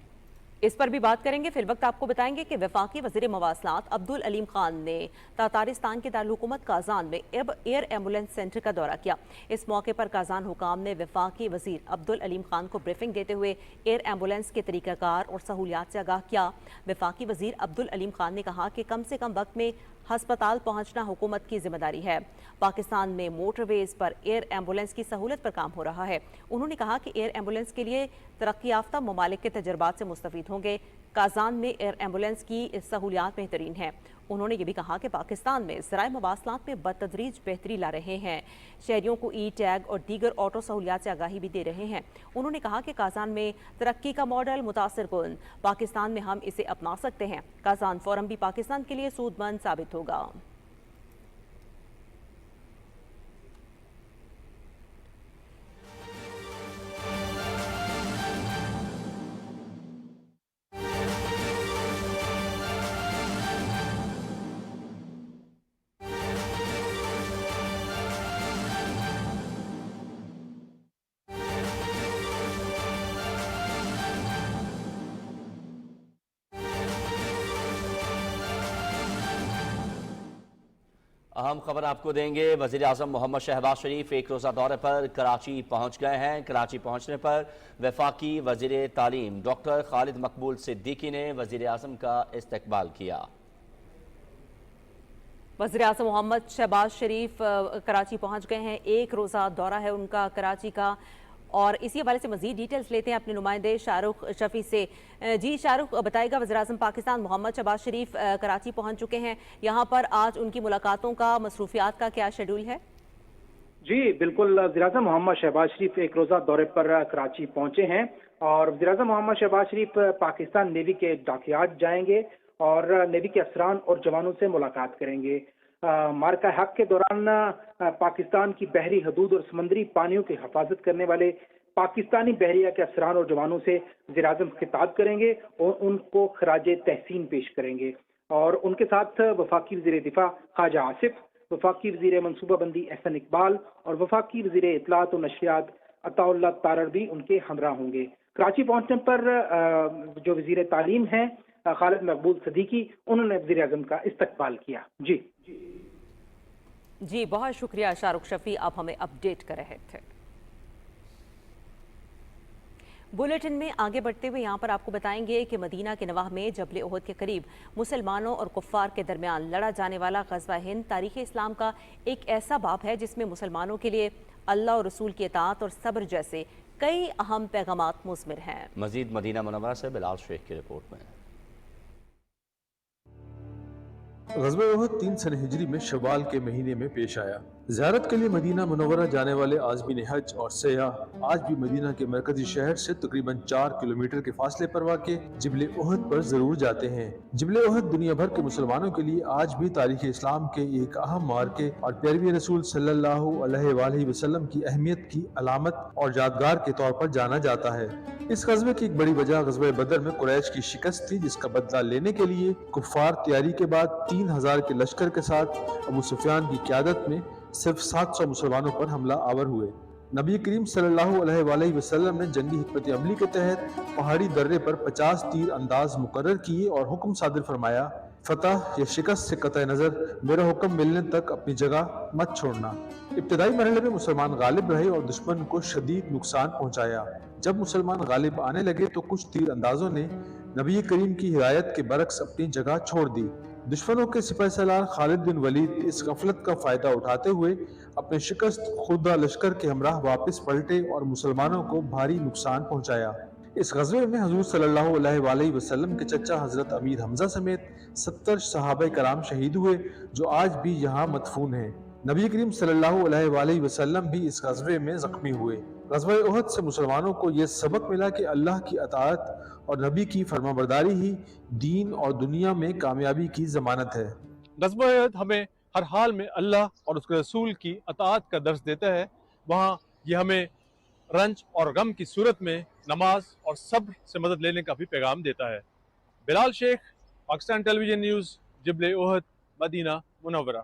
اس پر بھی بات کریں گے. فی الوقت آپ کو بتائیں گے کہ وفاقی وزیر مواصلات عبدالعلیم خان نے تاتارستان کے دارالحکومت کازان میں ایئر ایمبولینس سینٹر کا دورہ کیا. اس موقع پر کازان حکام نے وفاقی وزیر عبدالعلیم خان کو بریفنگ دیتے ہوئے ایئر ایمبولینس کے طریقہ کار اور سہولیات سے آگاہ کیا. وفاقی وزیر عبدالعلیم خان نے کہا کہ کم سے کم وقت میں ہسپتال پہنچنا حکومت کی ذمہ داری ہے. پاکستان میں موٹر ویز پر ایئر ایمبولینس کی سہولت پر کام ہو رہا ہے. انہوں نے کہا کہ ایئر ایمبولینس کے لیے ترقی یافتہ ممالک کے تجربات سے مستفید ہوں گے. کازان میں ایئر ایمبولینس کی سہولیات بہترین ہیں. انہوں نے یہ بھی کہا کہ پاکستان میں ذرائع مواصلات میں بتدریج بہتری لا رہے ہیں. شہریوں کو ای ٹیگ اور دیگر آٹو سہولیات سے آگاہی بھی دے رہے ہیں. انہوں نے کہا کہ کازان میں ترقی کا ماڈل متاثر کن، پاکستان میں ہم اسے اپنا سکتے ہیں. کازان فورم بھی پاکستان کے لیے سود مند ثابت ہوگا. اہم خبر آپ کو دیں گے. وزیر اعظم محمد شہباز شریف ایک روزہ دورے پر کراچی پہنچ گئے ہیں. کراچی پہنچنے پر وفاقی وزیر تعلیم ڈاکٹر خالد مقبول صدیقی نے وزیر اعظم کا استقبال کیا. وزیر اعظم محمد شہباز شریف کراچی پہنچ گئے ہیں. ایک روزہ دورہ ہے ان کا کراچی کا، اور اسی حوالے سے مزید ڈیٹیلز لیتے ہیں اپنے نمائندے شاہ رخ شفیع سے. جی شاہ رخ، بتائے گا وزیر اعظم پاکستان محمد شہباز شریف کراچی پہنچ چکے ہیں. یہاں پر آج ان کی ملاقاتوں کا، مصروفیات کا کیا شیڈول ہے؟ جی بالکل، وزیر اعظم محمد شہباز شریف ایک روزہ دورے پر کراچی پہنچے ہیں، اور وزیر اعظم محمد شہباز شریف پاکستان نیوی کے ڈاکیارڈ جائیں گے اور نیوی کے افسران اور جوانوں سے ملاقات کریں گے. مارکہ حق کے دوران پاکستان کی بحری حدود اور سمندری پانیوں کی حفاظت کرنے والے پاکستانی بحریہ کے افسران اور جوانوں سے وزیر اعظم خطاب کریں گے اور ان کو خراج تحسین پیش کریں گے. اور ان کے ساتھ وفاقی وزیر دفاع خواجہ آصف، وفاقی وزیر منصوبہ بندی احسن اقبال اور وفاقی وزیر اطلاعات و نشریات عطا اللہ تارڑ بھی ان کے ہمراہ ہوں گے. کراچی پہنچنے پر جو وزیر تعلیم ہیں خالد مقبول صدیقی، انہوں نے وزیر اعظم کا استقبال کیا. جی بہت شکریہ شاہ رخ شفیع، آپ ہمیں اپڈیٹ کر رہے تھے. بلیٹن میں آگے بڑھتے ہوئے یہاں پر آپ کو بتائیں گے کہ مدینہ کے نواح میں جبل احد کے قریب مسلمانوں اور کفار کے درمیان لڑا جانے والا غزوہ ہند تاریخ اسلام کا ایک ایسا باب ہے جس میں مسلمانوں کے لیے اللہ اور رسول کی اطاعت اور صبر جیسے کئی اہم پیغامات مضمر ہیں. مزید مدینہ منورہ سے بلال شیخ کی رپورٹ میں. غزوہ احد 3 سن ہجری میں شوال کے مہینے میں پیش آیا. زیارت کے لیے مدینہ منورہ جانے والے عازمین حج اور سیاح آج بھی مدینہ کے مرکزی شہر سے تقریباً 4 کلومیٹر کے فاصلے پر واقع جبل احد پر ضرور جاتے ہیں. جبل احد دنیا بھر کے مسلمانوں کے لیے آج بھی تاریخ اسلام کے ایک اہم مارکے اور پیروی رسول صلی اللہ علیہ وآلہ وسلم کی اہمیت کی علامت اور یادگار کے طور پر جانا جاتا ہے. اس غزوے کی ایک بڑی وجہ غزوہ بدر میں قریش کی شکست تھی، جس کا بدلہ لینے کے لیے کفار تیاری کے بعد 3000 کے لشکر کے ساتھ ابو سفیان کی قیادت میں صرف 700 مسلمانوں پر حملہ آور ہوئے. نبی کریم صلی اللہ علیہ وآلہ وسلم نے جنگی حکمت عملی کے تحت پہاڑی درے پر 50 تیر انداز مقرر کیے اور حکم صادر فرمایا فتح یا شکست سے قطع نظر میرا حکم ملنے تک اپنی جگہ مت چھوڑنا۔ ابتدائی مرحلے میں مسلمان غالب رہے اور دشمن کو شدید نقصان پہنچایا۔ جب مسلمان غالب آنے لگے تو کچھ تیر اندازوں نے نبی کریم کی ہدایت کے برعکس اپنی جگہ چھوڑ دی۔ دشمنوں کے سپہ سالار خالد بن ولید اس غفلت کا فائدہ اٹھاتے ہوئے اپنے شکست خوردہ لشکر کے ہمراہ واپس پلٹے اور مسلمانوں کو بھاری نقصان پہنچایا۔ اس غزوے میں حضور صلی اللہ علیہ وآلہ وسلم کے چچا حضرت امیر حمزہ سمیت 70 صحابہ کرام شہید ہوئے جو آج بھی یہاں مدفون ہیں۔ نبی کریم صلی اللہ علیہ وآلہ وسلم بھی اس غزوے میں زخمی ہوئے۔ غزوہ احد سے مسلمانوں کو یہ سبق ملا کہ اللہ کی اطاعت اور نبی کی فرمانبرداری ہی دین اور دنیا میں کامیابی کی ضمانت ہے۔ غزوہ احد ہمیں ہر حال میں اللہ اور اس کے رسول کی اطاعت کا درس دیتا ہے۔ وہاں یہ ہمیں رنج اور غم کی صورت میں نماز اور صبر سے مدد لینے کا بھی پیغام دیتا ہے۔ بلال شیخ، پاکستان ٹیلی ویژن نیوز، جبل احد، مدینہ منورہ۔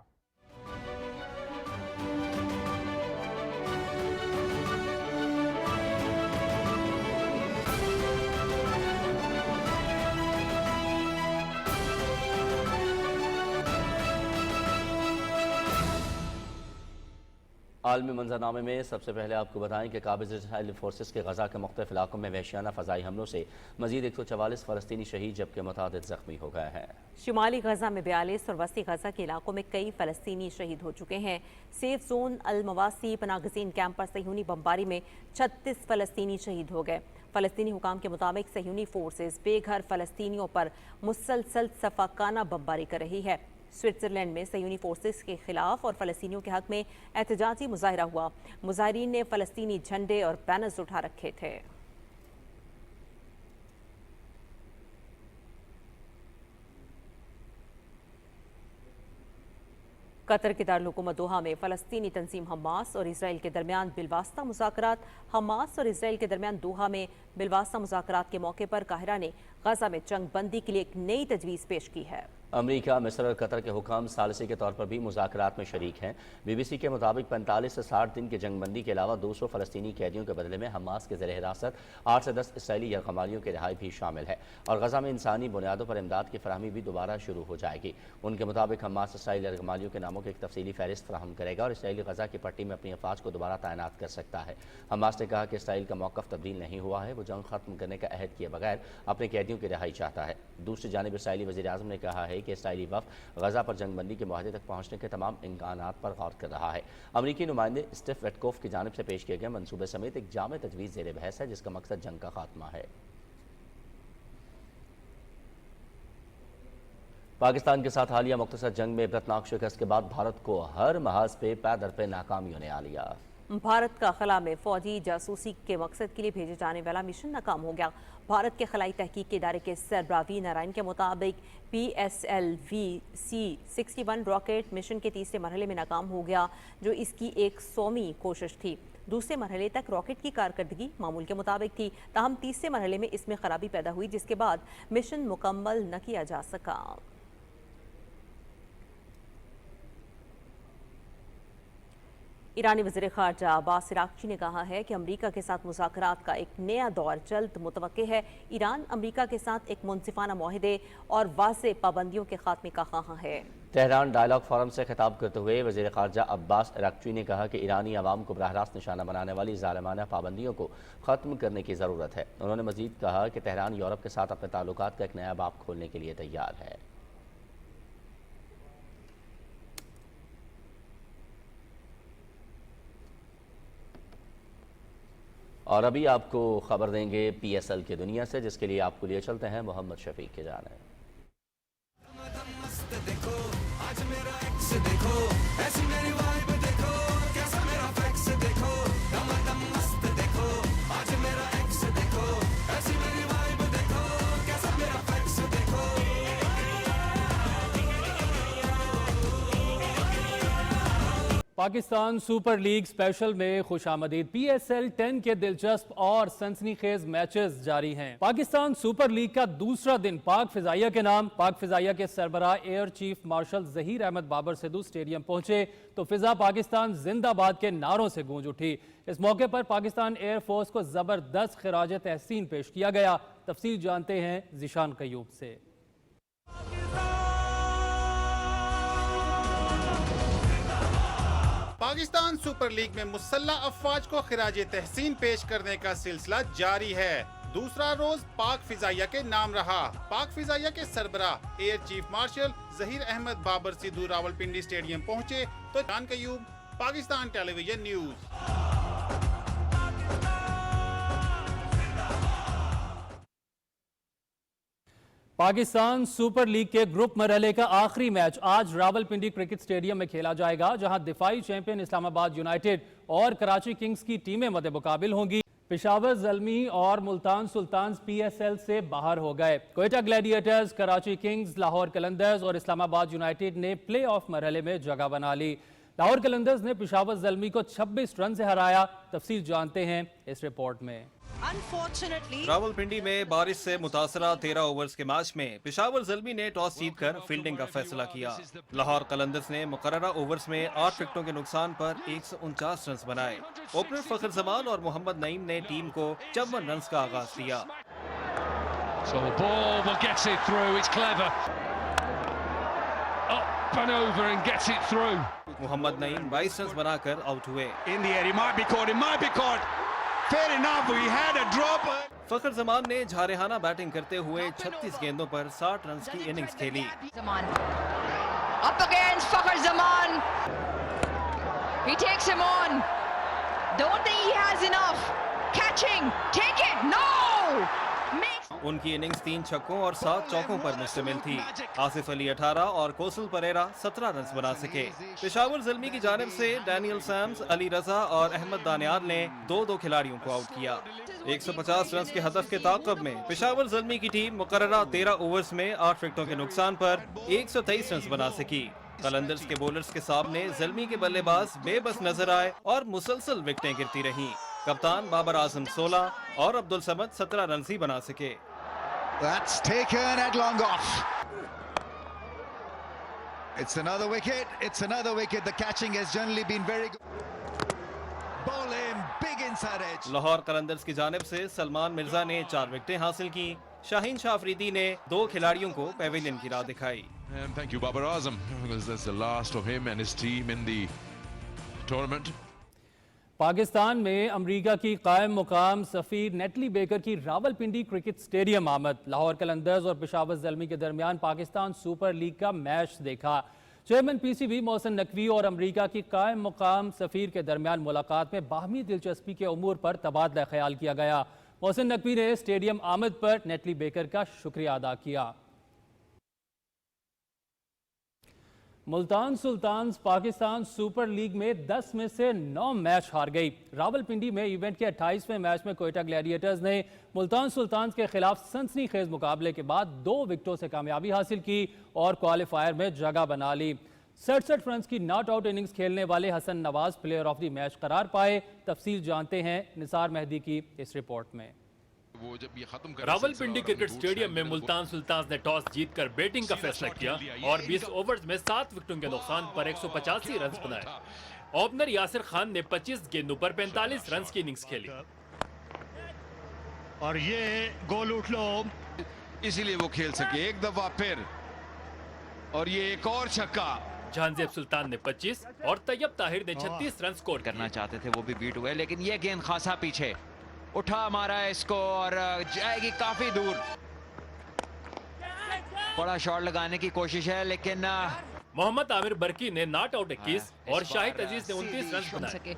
عالمی منظرنامے میں سب سے پہلے آپ کو بتائیں کہ قابض اسرائیلی فورسز کے غزہ کے مختلف علاقوں میں وحشیانہ فضائی حملوں سے مزید 144 فلسطینی شہید جبکہ متعدد زخمی ہو گئے ہیں۔ شمالی غزہ میں 42 اور وسطی غزہ کے علاقوں میں کئی فلسطینی شہید ہو چکے ہیں۔ سیف زون المواسی پناہ گزین کیمپ پر صہیونی بمباری میں 36 فلسطینی شہید ہو گئے۔ فلسطینی حکام کے مطابق صہیونی فورسز بے گھر فلسطینیوں پر مسلسل صفاقانہ بمباری کر رہی ہے۔ سوئٹزرلینڈ میں صہیونی فورسز کے خلاف اور فلسطینیوں کے حق میں احتجاجی مظاہرہ ہوا۔ مظاہرین نے فلسطینی جھنڈے اور بینرز اٹھا رکھے تھے۔ قطر کے دارالحکومت دوحہ میں فلسطینی تنظیم حماس اور اسرائیل کے درمیان بالواسطہ مذاکرات۔ حماس اور اسرائیل کے درمیان دوحہ میں بالواسطہ مذاکرات کے موقع پر قاہرہ نے غزہ میں جنگ بندی کے لیے ایک نئی تجویز پیش کی ہے۔ امریکہ، مصر اور قطر کے حکام ثالثی کے طور پر بھی مذاکرات میں شریک ہیں۔ بی بی سی کے مطابق 45 سے 60 دن کی جنگ بندی کے علاوہ 200 فلسطینی قیدیوں کے بدلے میں حماس کے زیر حراست 8 سے 10 اسرائیلی یرغمالیوں کی رہائی بھی شامل ہے، اور غزہ میں انسانی بنیادوں پر امداد کی فراہمی بھی دوبارہ شروع ہو جائے گی۔ ان کے مطابق حماس اسرائیلی یرغمالیوں کے ناموں کی ایک تفصیلی فہرست فراہم کرے گا اور اسرائیلی غزہ کی پٹی میں اپنی افواج کو دوبارہ تعینات کر سکتا ہے۔ حماس نے کہا کہ اسرائیل کا موقف تبدیل نہیں ہوا ہے، وہ جنگ ختم کرنے کا عہد کیے بغیر اپنے قیدیوں کی رہائی چاہتا ہے۔ دوسری جانب اسرائیلی وزیر اعظم نے کہا ہے کہ اسرائیلی وفد غزہ پر جنگ بندی کے معاہدے تک پہنچنے کے تمام امکانات پر غور کر رہا ہے۔ امریکی نمائندے اسٹیف ویٹکوف کی جانب سے پیش کیے گئے منصوبے سمیت ایک جامع تجویز زیر بحث ہے جس کا مقصد جنگ کا خاتمہ ہے۔ پاکستان کے ساتھ حالیہ مختصر جنگ میں عبرتناک شکست کے بعد بھارت کو ہر محاذ پہ پے در پہ ناکامیوں نے آ لیا۔ بھارت کا خلا میں فوجی جاسوسی کے مقصد کے لیے بھیجے جانے والا مشن ناکام ہو گیا۔ بھارت کے خلائی تحقیق کے ادارے کے سربراہ وی نارائن کے مطابق PSLV-C-61 راکٹ مشن کے تیسرے مرحلے میں ناکام ہو گیا، جو اس کی 100ویں کوشش تھی۔ دوسرے مرحلے تک راکٹ کی کارکردگی معمول کے مطابق تھی، تاہم تیسرے مرحلے میں اس میں خرابی پیدا ہوئی جس کے بعد مشن مکمل نہ کیا جا سکا۔ ایرانی وزیر خارجہ عباس عراقچی نے کہا ہے کہ امریکہ کے ساتھ مذاکرات کا ایک نیا دور جلد متوقع ہے۔ ایران امریکہ کے ساتھ ایک منصفانہ معاہدے اور واضح پابندیوں کے خاتمے کا خواہاں ہے۔ تہران ڈائیلاگ فورم سے خطاب کرتے ہوئے وزیر خارجہ عباس عراقچی نے کہا کہ ایرانی عوام کو براہ راست نشانہ بنانے والی ظالمانہ پابندیوں کو ختم کرنے کی ضرورت ہے۔ انہوں نے مزید کہا کہ تہران یورپ کے ساتھ اپنے تعلقات کا ایک نیا باب کھولنے کے لیے تیار ہے۔ اور ابھی آپ کو خبر دیں گے PSL کی دنیا سے، جس کے لیے آپ کو لیے چلتے ہیں محمد شفیق کی جانب۔ پاکستان سپر لیگ اسپیشل میں خوش آمدید۔ PSL 10 کے دلچسپ اور سنسنی خیز میچز جاری ہیں۔ پاکستان سپر لیگ کا دوسرا دن پاک فضائیہ کے نام۔ پاک فضائیہ کے سربراہ air chief marshal Zaheer Ahmed Babar Sidhu stadium پہنچے تو فضا پاکستان زندہ باد کے نعروں سے گونج اٹھی۔ اس موقع پر پاکستان ایئر فورس کو زبردست خراج تحسین پیش کیا گیا۔ تفصیل جانتے ہیں ذیشان قیوب سے۔ پاکستان سپر لیگ میں مسلح افواج کو خراج تحسین پیش کرنے کا سلسلہ جاری ہے۔ دوسرا روز پاک فضائیہ کے نام رہا۔ پاک فضائیہ کے سربراہ air chief marshal Zaheer Ahmed Babar Sidhu Rawalpindi stadium پہنچے تو Jan Qayyum, Pakistan television news. Pakistan super league کے گروپ مرحلے کا آخری میچ آج راولپنڈی کرکٹ اسٹیڈیم میں کھیلا جائے گا، جہاں دفاعی چیمپئن اسلام آباد یونائیٹڈ اور کراچی کنگز کی ٹیمیں مد مقابل ہوں گی۔ پشاور زلمی اور Multan Sultans P S L سے باہر ہو گئے۔ کوئٹہ گلیڈیٹرز، کراچی کنگز، لاہور قلندرز اور اسلام آباد یونائیٹڈ نے پلے آف مرحلے میں جگہ بنا لی۔ لاہور قلندرز نے پشاور زلمی کو 26 رن سے ہرایا۔ تفصیل جانتے ہیں اس رپورٹ میں۔ راولپنڈی میں بارش سے متاثرہ 13 اوورز کے میچ میں پشاور زلمی نے ٹاس جیت کر فیلڈنگ کا فیصلہ کیا۔ لاہور قلندرز نے مقررہ اوورز میں 8 وکٹوں کے نقصان پر 149 رنز بنائے۔ اوپنر فخر زمان اور محمد نعیم نے ٹیم کو 54 رنز کا آغاز دیا۔ محمد نعیم 22 رنز بنا کر آؤٹ ہوئے۔ فخر زمان نے جارحانہ بیٹنگ کرتے ہوئے 36 گیندوں پر 60 رنز کی اننگز کھیلی۔ ان کی اننگز 3 چھکوں اور 7 چوکوں پر مشتمل تھی۔ آصف علی 18 اور کوسل پریرا 17 رنز بنا سکے۔ پشاور زلمی کی جانب سے ڈینیل سیمز، علی رضا اور احمد دانیال نے 2 کھلاڑیوں کو آؤٹ کیا۔ 150 رنز کے ہدف کے تعاقب میں پشاور زلمی کی ٹیم مقررہ 13 اوورز میں 8 وکٹوں کے نقصان پر 123 رنز بنا سکی۔ قلندرز کے بولرز کے سامنے زلمی کے بلے باز بے بس نظر آئے اور مسلسل وکٹیں گرتی رہیں۔ کپتان بابر اعظم 16 اور عبدالصمد 17 رنز ہی بنا سکے۔ That's taken at long off. It's another wicket. It's another wicket. The catching has generally been very good. Ball in, big inside edge. Lahore Qalandars کی جانب سے سلمان مرزا نے 4 وکٹیں حاصل کی۔ شاہین شاہ افریدی نے 2 کھلاڑیوں کو پیویلین کی راہ دکھائی۔ And thank you Babar Azam, because that's the last of him and his team in the tournament. Pakistan میں امریکہ کی قائم مقام سفیر نیٹلی بیکر کی راولپنڈی کرکٹ اسٹیڈیم آمد۔ لاہور قلندرز اور پشاور زلمی کے درمیان پاکستان سپر لیگ کا میچ دیکھا۔ Chairman P C B Mohsin Naqvi اور امریکہ کی قائم مقام سفیر کے درمیان ملاقات میں باہمی دلچسپی کے امور پر تبادلہ خیال کیا گیا۔ محسن نقوی نے اسٹیڈیم آمد پر نیٹلی بیکر کا شکریہ ادا کیا۔ ملتان سلطانز پاکستان سپر لیگ میں 10 میں سے 9 میچ ہار گئی۔ راولپنڈی میں ایونٹ کے 28ویں میچ میں کوئٹہ گلیڈیٹرز نے ملتان سلطانز کے خلاف سنسنی خیز مقابلے کے بعد 2 وکٹوں سے کامیابی حاصل کی اور کوالیفائر میں جگہ بنا لی۔ 67 رنز کی ناٹ آؤٹ اننگز کھیلنے والے Hasan Nawaz player of the match قرار پائے۔ تفصیل جانتے ہیں نثار مہدی کی اس رپورٹ میں۔ راولپنڈی کرکٹ اسٹیڈیم میں ملتان سلطانز نے ٹاس جیت کر بیٹنگ کا فیصلہ کیا اور 20 اوورز میں 7 وکٹوں کے نقصان پر 185 رنز بنائے۔ اوپنر یاسر خان نے 25 گیندوں پر 45 رنز کی اننگز کھیلی اور یہ گول اٹھ لو، اسی لیے وہ کھیل سکے ایک دفعہ پھر، اور یہ ایک اور چھکا۔ جہانزیب سلطان نے 25 اور طیب طاہر نے 36 رن سکور کرنا چاہتے تھے، وہ بھی بیٹ ہوئے، لیکن یہ گیند خاصا پیچھے اٹھا مارا ہے اس کو اور جائے گی کافی دور۔ بڑا شاٹ لگانے کی کوشش ہے لیکن محمد عامر برکی نے ناٹ آؤٹ 21 اور شاہد عزیز نے 29 رنز بنائے۔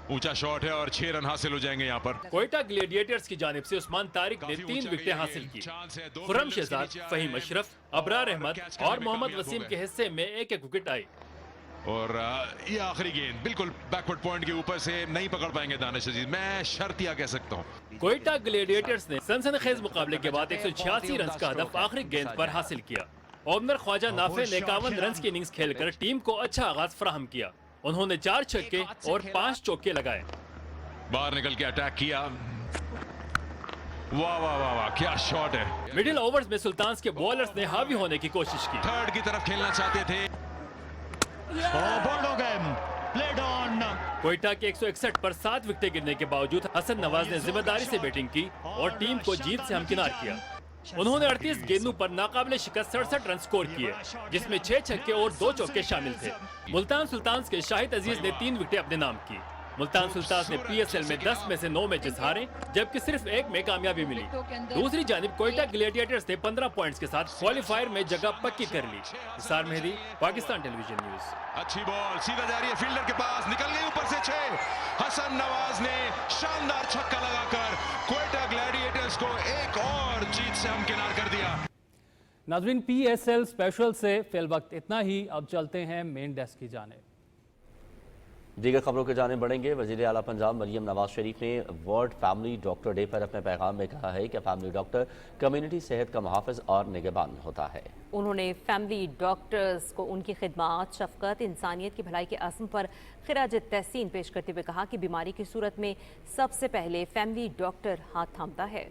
اونچا شاٹ ہے اور 6 رن حاصل ہو جائیں گے یہاں پر۔ کوئٹہ گلیڈیٹرز کی جانب سے عثمان طارق نے 3 وکٹیں حاصل کی۔ خرم شہزاد، فہیم اشرف، ابرار احمد اور محمد وسیم کے حصے میں 1-1 وکٹ آئی۔ اور یہ آخری گیند بالکل بیکورڈ پوائنٹ کے اوپر سے نہیں پکڑ پائیں گے دانش عزیز، میں شرطیہ کہہ سکتا ہوں۔ کوئٹہ گلیڈیٹرز نے سنسنی خیز مقابلے کے بعد 186 رنز کا ہدف آخری گیند پر حاصل کیا۔ اوپنر خواجہ نافع نے 51 رنز کی اننگز کھیل کر ٹیم کو اچھا آغاز فراہم کیا۔ انہوں نے 4 چھکے اور 5 چوکے لگائے۔ باہر نکل کے اٹیک کیا، واہ واہ واہ واہ کیا شاٹ ہے۔ مڈل اوورز میں سلطانز کے بولرز نے حاوی ہونے کی کوشش کی، تھرڈ کی طرف کھیلنا چاہتے تھے۔ کوئٹہ کے 161 پر 7 وکٹیں گرنے کے باوجود حسن نواز نے ذمہ داری سے بیٹنگ کی اور ٹیم کو جیت سے ہمکنار کیا۔ उन्होंने 38 गेंदों पर नाकाबिले शिकस्त 67 रन स्कोर किए, जिसमें 6 छक्के और 2 चौके शामिल थे। मुल्तान सुल्तान्स के शाहिद अजीज ने 3 विकेटें अपने नाम की। मुल्तान सुल्तान्स ने PSL में 10 में से 9 मैचेस हारे, जबकि सिर्फ 1 में कामयाबी मिली। दूसरी जानिब कोयटा ग्लेडिएटर्स ने 15 पॉइंट्स के साथ क्वालिफायर में जगह पक्की कर ली। Nisar Mehdi, Pakistan television news. अच्छी बॉल सीधा जा रही है फील्डर के पास, निकल गई ऊपर से 6। हसन नवाज ने शानदार छक्का लगाकर कोयटा ग्लैडिएटर्स को एक और जीत से हमकिनार कर दिया। नाज़रीन, PSL स्पेशल से फिल वक्त इतना ही। अब चलते हैं मेन डेस्क की जानिब। दीगर खबरों के जाने बढ़ेंगे। वज़ीर आला पंजाब मरियम नवाज शरीफ ने वर्ल्ड फैमिली डॉक्टर डे पर अपने पैगाम में कहा है कि फैमिली डॉक्टर कम्युनिटी सेहत का मुहाफ़िज़ और निगहबान होता है। उन्होंने फैमिली डॉक्टर्स को उनकी खिदमत, शफ़क़त, इंसानियत की भलाई के अज़्म पर खिराज तहसीन पेश करते हुए कहा कि बीमारी की सूरत में सबसे पहले फैमिली डॉक्टर हाथ थामता है।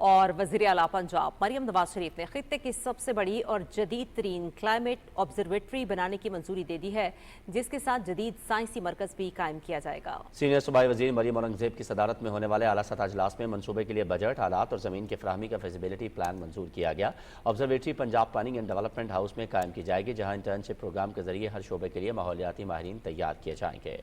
और वज़ीर आला पंजाब मरियम नवाज शरीफ ने खित्ते की सबसे बड़ी और जदीद तरीन क्लाइमेट ऑब्जर्वेटरी बनाने की मंजूरी दे दी है, जिसके साथ जदीद साइंसी मरकज़ भी कायम किया जाएगा। सीनियर सूबाई वज़ीर मरियम औरंगज़ेब की सदारत में होने वाले आला सतह इजलास में मनसूबे के लिए बजट, हालात और ज़मीन की फराहमी का फिजिबिलिटी प्लान मंजूर किया गया। Observatory Punjab planning and development house में कायम की जाएगी, जहाँ इंटर्नशिप प्रोग्राम के जरिए हर शोबे के लिए माहौलियाती माहिरीन तैयार किए जाएंगे।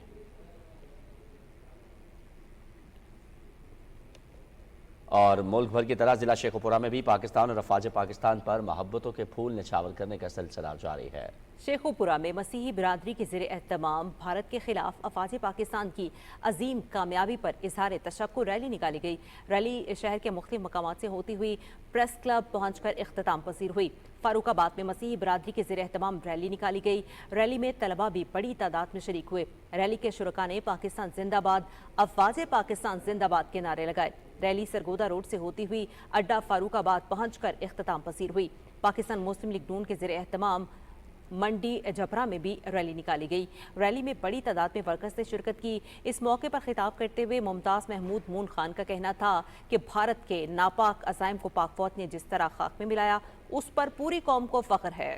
और मुल्क भर की तरह जिला शेखुपुरा में भी पाकिस्तान और अफवाज पाकिस्तान पर मोहब्बतों के फूल निछावर करने का सिलसिला जारी है। शेखुपुरा में मसीही बिरादरी के ज़ेरे एहतमाम भारत के खिलाफ अफवाज पाकिस्तान की अजीम कामयाबी पर इजहार तशक्कुर रैली निकाली गई। रैली शहर के मुख्तलिफ मकामात से होती हुई प्रेस क्लब पहुंचकर इख्तिताम पसीर हुई। फारूकाबाद में मसीही बिरादरी के ज़ेरे एहतमाम रैली निकाली गई। रैली में तलबा भी बड़ी तादाद में शरीक हुए। रैली के शुरका ने पाकिस्तान जिंदाबाद, अफवाज पाकिस्तान जिंदाबाद के नारे लगाए। रैली सरगोदा रोड से होती हुई अड्डा फारूकाबाद पहुंचकर इख्तिताम पसीर हुई। पाकिस्तान मुस्लिम लीग नून के ज़ेरे एहतमाम मंडी जबरा में भी रैली निकाली गई। रैली में बड़ी तादाद में वर्कर्स ने शिरकत की। इस मौके पर खिताब करते हुए मुमताज़ महमूद मून खान का कहना था कि भारत के नापाक अज़ाइम को पाक फौज ने जिस तरह खाक में मिलाया, उस पर पूरी कौम को फख्र है।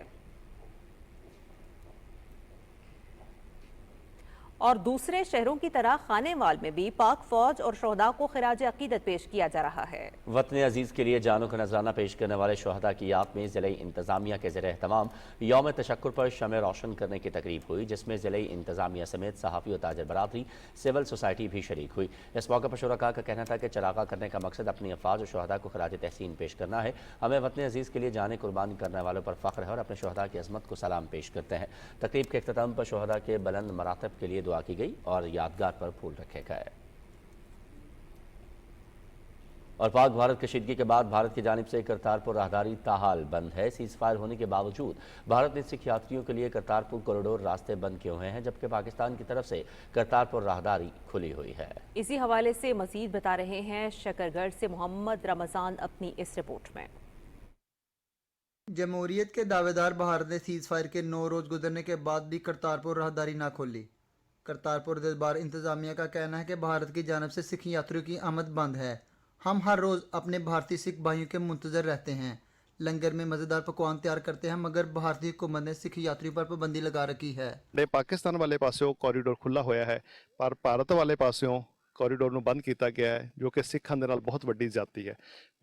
और दूसरे शहरों की तरह खानेवाल में भी पाक फौज और शहदा को खिराज अकीदत पेश किया जा रहा है। वतन अजीज के लिए जानों का नजराना पेश करने वाले शहदा की याद में ज़िले इंतजामिया के ज़ेरे एहतमाम यौम तशक्कुर पर शमे रोशन करने की तकरीब हुई, जिसमें ज़िले इंतजामिया समेत सहाफ़ी और ताजर बरादरी, सिविल सोसाइटी भी शरीक हुई। इस मौके पर शुरका का कहना था कि चरागा करने का मकसद अपनी अफवाज और शहदा को खिराज तहसीन पेश करना है। हमें वतन अजीज़ के लिए जाने कुर्बान करने वालों पर फ़ख्र है और अपने शहदा की अज़मत को सलाम पेश करते हैं। तकरीब के इख्तिताम पर शहदा के बुलंद मरातब के लिए दुआ की गई और यादगार पर फूल रखे गए। और पाक भारत कशीदगी के बाद भारत की जानिब से करतारपुर राहदारी ताहाल बंद है। सीज फायर होने के बावजूद भारत ने सिख यात्रियों के लिए करतारपुर कॉरिडोर रास्ते बंद किए हुए हैं, जबकि पाकिस्तान की तरफ से करतारपुर राहदारी खुली हुई है। इसी हवाले से मजीद बता रहे हैं शकरगढ़ से मोहम्मद रमजान अपनी इस रिपोर्ट में। जमहूरियत के दावेदार भारत ने सीज फायर के 9 रोज गुजरने के बाद भी करतारपुर राहदारी ना खोली। करतारपुर दरबार इंतजामिया का कहना है कि भारत की जानब से सिख यात्रियों की आमद बंद है। हम हर रोज़ अपने भारतीय सिख भाइयों के मुंतजर रहते हैं, लंगर में मज़ेदार पकवान तैयार करते हैं, मगर भारतीय हुकूमत ने सिख यात्रियों पर पाबंदी लगा रखी है। पाकिस्तान वाले पासों कॉरीडोर खुला होया है, पर भारत वाले पासों कॉरीडोर ਨੂੰ ਬੰਦ ਕੀਤਾ ਗਿਆ ਹੈ, ਜੋ ਕਿ ਸਿੱਖਾਂ ਦੇ ਨਾਲ ਬਹੁਤ ਵੱਡੀ ਜ਼ਿਆਦਤੀ ਹੈ।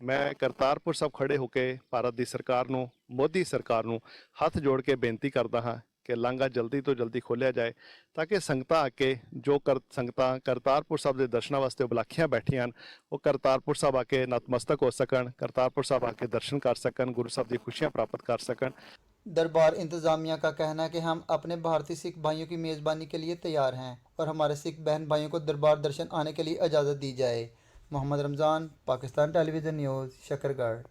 ਮੈਂ ਕਰਤਾਰਪੁਰ ਸਾਹਿਬ ਖੜੇ ਹੋ ਕੇ ਭਾਰਤ ਦੀ ਸਰਕਾਰ ਨੂੰ, ਮੋਦੀ ਸਰਕਾਰ ਨੂੰ ਹੱਥ ਜੋੜ ਕੇ ਬੇਨਤੀ ਕਰਦਾ ਹਾਂ ਕਿ ਲਾਂਘਾ ਜਲਦੀ ਤੋਂ ਜਲਦੀ ਖੋਲ੍ਹਿਆ ਜਾਏ, ਤਾਂ ਕਿ ਸੰਗਤਾਂ ਆ ਕੇ ਜੋ ਸੰਗਤਾਂ ਕਰਤਾਰਪੁਰ ਸਾਹਿਬ ਦੇ ਦਰਸ਼ਨਾਂ ਵਾਸਤੇ ਉਬਲਾਖੀਆਂ ਬੈਠੀਆਂ ਹਨ, ਉਹ ਕਰਤਾਰਪੁਰ ਸਾਹਿਬ ਆ ਕੇ ਨਤਮਸਤਕ ਹੋ ਸਕਣ, ਕਰਤਾਰਪੁਰ ਸਾਹਿਬ ਆ ਕੇ ਦਰਸ਼ਨ ਕਰ ਸਕਣ, ਗੁਰੂ ਸਾਹਿਬ ਦੀ ਖੁਸ਼ੀਆਂ ਪ੍ਰਾਪਤ कर सकन। दरबार इंतज़ामिया का कहना है कि हम अपने भारतीय सिख भाइयों की मेज़बानी के लिए तैयार हैं और हमारे सिख बहन भाइयों को दरबार दर्शन आने के लिए इजाज़त दी जाए। Mohammad Ramzan, Pakistan television news, Shakargarh.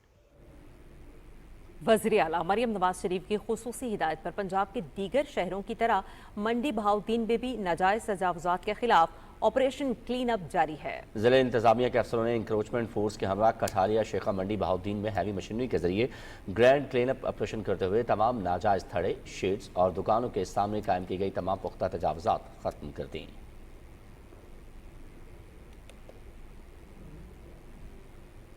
वज़ीर आला मरियम नवाज शरीफ की खुसूसी हिदायत पर पंजाब के दीगर शहरों की तरह मंडी बहाउद्दीन में भी नाजायज़ तजावुज़ात के खिलाफ ऑपरेशन क्लीन अप जारी है। ज़िले इंतजामिया के अफसरों ने इंक्रोचमेंट फोर्स के हमरा कठारिया शेखा मंडी बहाउद्दीन में हैवी मशीनरी के जरिए ग्रैंड क्लीन अप ऑपरेशन करते हुए तमाम नाजायज़ थड़े, शेड्स और दुकानों के सामने कायम की गई तमाम पुख्ता तजावुज़ात ख़त्म कर दी।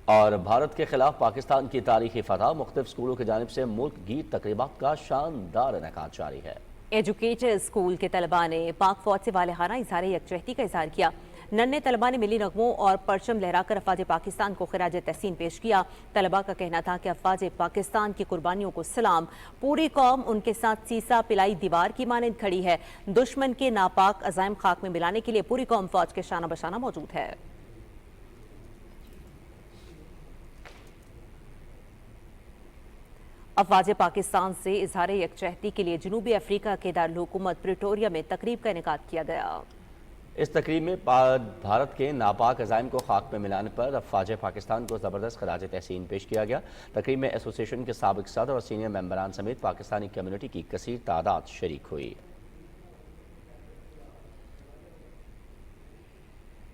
और भारत के खिलाफ पाकिस्तान की तारीखी फतह, मुख्तलिफ स्कूलों की जानिब से मुल्क गीर तकरीबात का शानदार इनेकाद जारी है। एजुकेटर स्कूल के तलबा ने पाक फौज से वालेहाना इजहार यकजहती का इजहार किया। नन्हे तलबा ने मिली नगमों और परचम लहराकर अफवाज पाकिस्तान को खिराज तहसीन पेश किया। तलबा का कहना था कि अफवाज पाकिस्तान की कुर्बानियों को सलाम, पूरी कौम उनके साथ सीसा पिलाई दीवार की मानंद खड़ी है। दुश्मन के नापाक अज़ाइम खाक में मिलाने के लिए पूरी कौम फौज के शाना बशाना मौजूद है। अफवाज पाकिस्तान से इजहार यकजहती के लिए जनूबी अफ्रीका के दारुल हुकूमत प्रिटोरिया में तकरीब का इनेकाद किया गया। इस तकरीब में भारत के नापाक अज़ाइम को खाक में मिलाने पर अफवाज पाकिस्तान को ज़बरदस्त खराज तहसीन पेश किया गया। तकरीब में एसोसिएशन के साबिक सदर और सीनियर मेंबरान समेत पाकिस्तानी कम्युनिटी की कसीर तादाद शरीक हुई।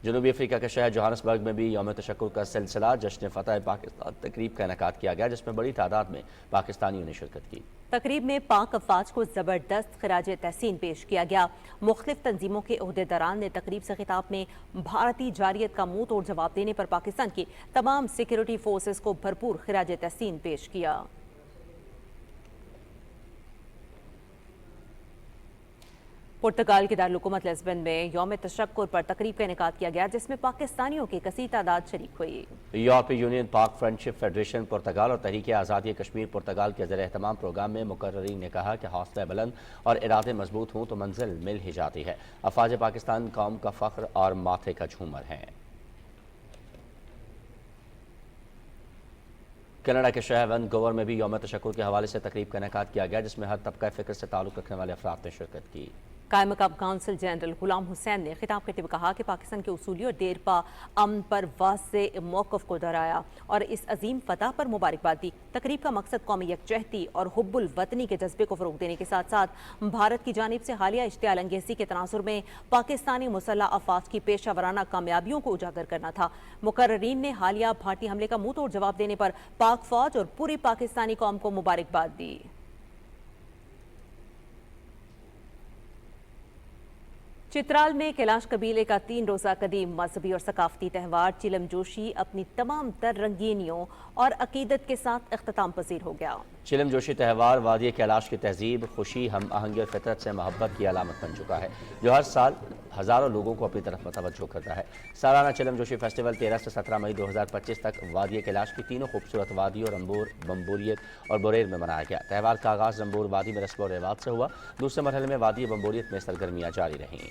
जनूबी अफ्रीका के शहर जोहान्सबर्ग में भी यौम तशक्कुर का सिलसिला जश्न फतह पाकिस्तान तकरीब का इनेकाद किया गया, जिसमें बड़ी तादाद में पाकिस्तानियों ने शिरकत की। तकरीब में पाक अफवाज को जबरदस्त खराज तहसीन पेश किया गया। मुख्तलिफ तंजीमों के ओहदेदारान ने तकरीब से खिताब में भारतीय जारियत का मुंह तोड़ जवाब देने पर पाकिस्तान की तमाम सिक्योरिटी फोर्सेस को भरपूर खराज तहसीन पेश किया। पुर्तगाल के दारुल हुकूमत लिस्बन में यौम तशक्कुर पर तकरीब का इनेकाद किया गया, जिसमें पाकिस्तानियों की कसीर तादाद शरीक हुई। यूरोपीय यूनियन, पाक फ्रेंडशिप फेडरेशन पुर्तगाल और तहरीक आज़ादी कश्मीर पुर्तगाल के ज़ेर एहतमाम प्रोग्राम में मुकर्ररीन ने कहा कि हौसला बुलंद और इरादे मजबूत हों तो मंजिल मिल ही जाती है। अफवाज पाकिस्तान कौम का फ़ख्र और माथे का झूमर है। कनाडा के शहर वैनकूवर में भी यौम तशक्कुर के हवाले से तकरीब का इनेकाद किया गया, जिसमें हर तबका फ़िक्र से ताल्लुक़ रखने वाले अफराद ने शिरकत की। कायम मकाम काउंसिल जनरल गुलाम हुसैन ने खिताब करते हुए कहा कि पाकिस्तान के उसूली और देरपा अमन पर वाज़ेह मौक़िफ़ को दोहराया और इस अजीम फतह पर मुबारकबाद दी। तकरीब का मकसद कौमी यकजहती और हुब्बुल वतनी के जज्बे को फ़रोग़ देने के साथ साथ भारत की जानिब से हालिया इश्तियाल अंगेज़ी के तनाजुर में पाकिस्तानी मुसल्लह अफ़वाज की पेशा वराना कामयाबियों को उजागर करना था। मुकर्ररीन ने हालिया भारतीय हमले का मुंह तोड़ जवाब देने पर पाक फौज और पूरी पाकिस्तानी कौम को मुबारकबाद दी। चित्राल में कैलाश कबीले का 3 रोज़ा कदीम मजहबी और सकाफती त्यौहार चिलम जोशी अपनी तमाम तर रंगीनियों और अकीदत के साथ इख्तिताम पजीर हो गया। चिलम जोशी त्यौहार वादी कैलाश की तहजीब, खुशी, हम आहंगी और फितरत से मोहब्बत की अलामत बन चुका है, जो हर साल हज़ारों लोगों को अपनी तरफ मतवज्जो करता है। सालाना चिलम जोशी फेस्टिवल 13 से 17 मई 2025 तक वादी कैलाश की तीनों खूबसूरत वादी और रंबूर, बम्बूरियत और बोरेर में मनाया गया। त्यौहार का आगाज़ रंबूर वादी में रस्म और रिवाज से हुआ। दूसरे मरहले में वादी बम्बूरियत में सरगर्मियाँ जारी रहीं।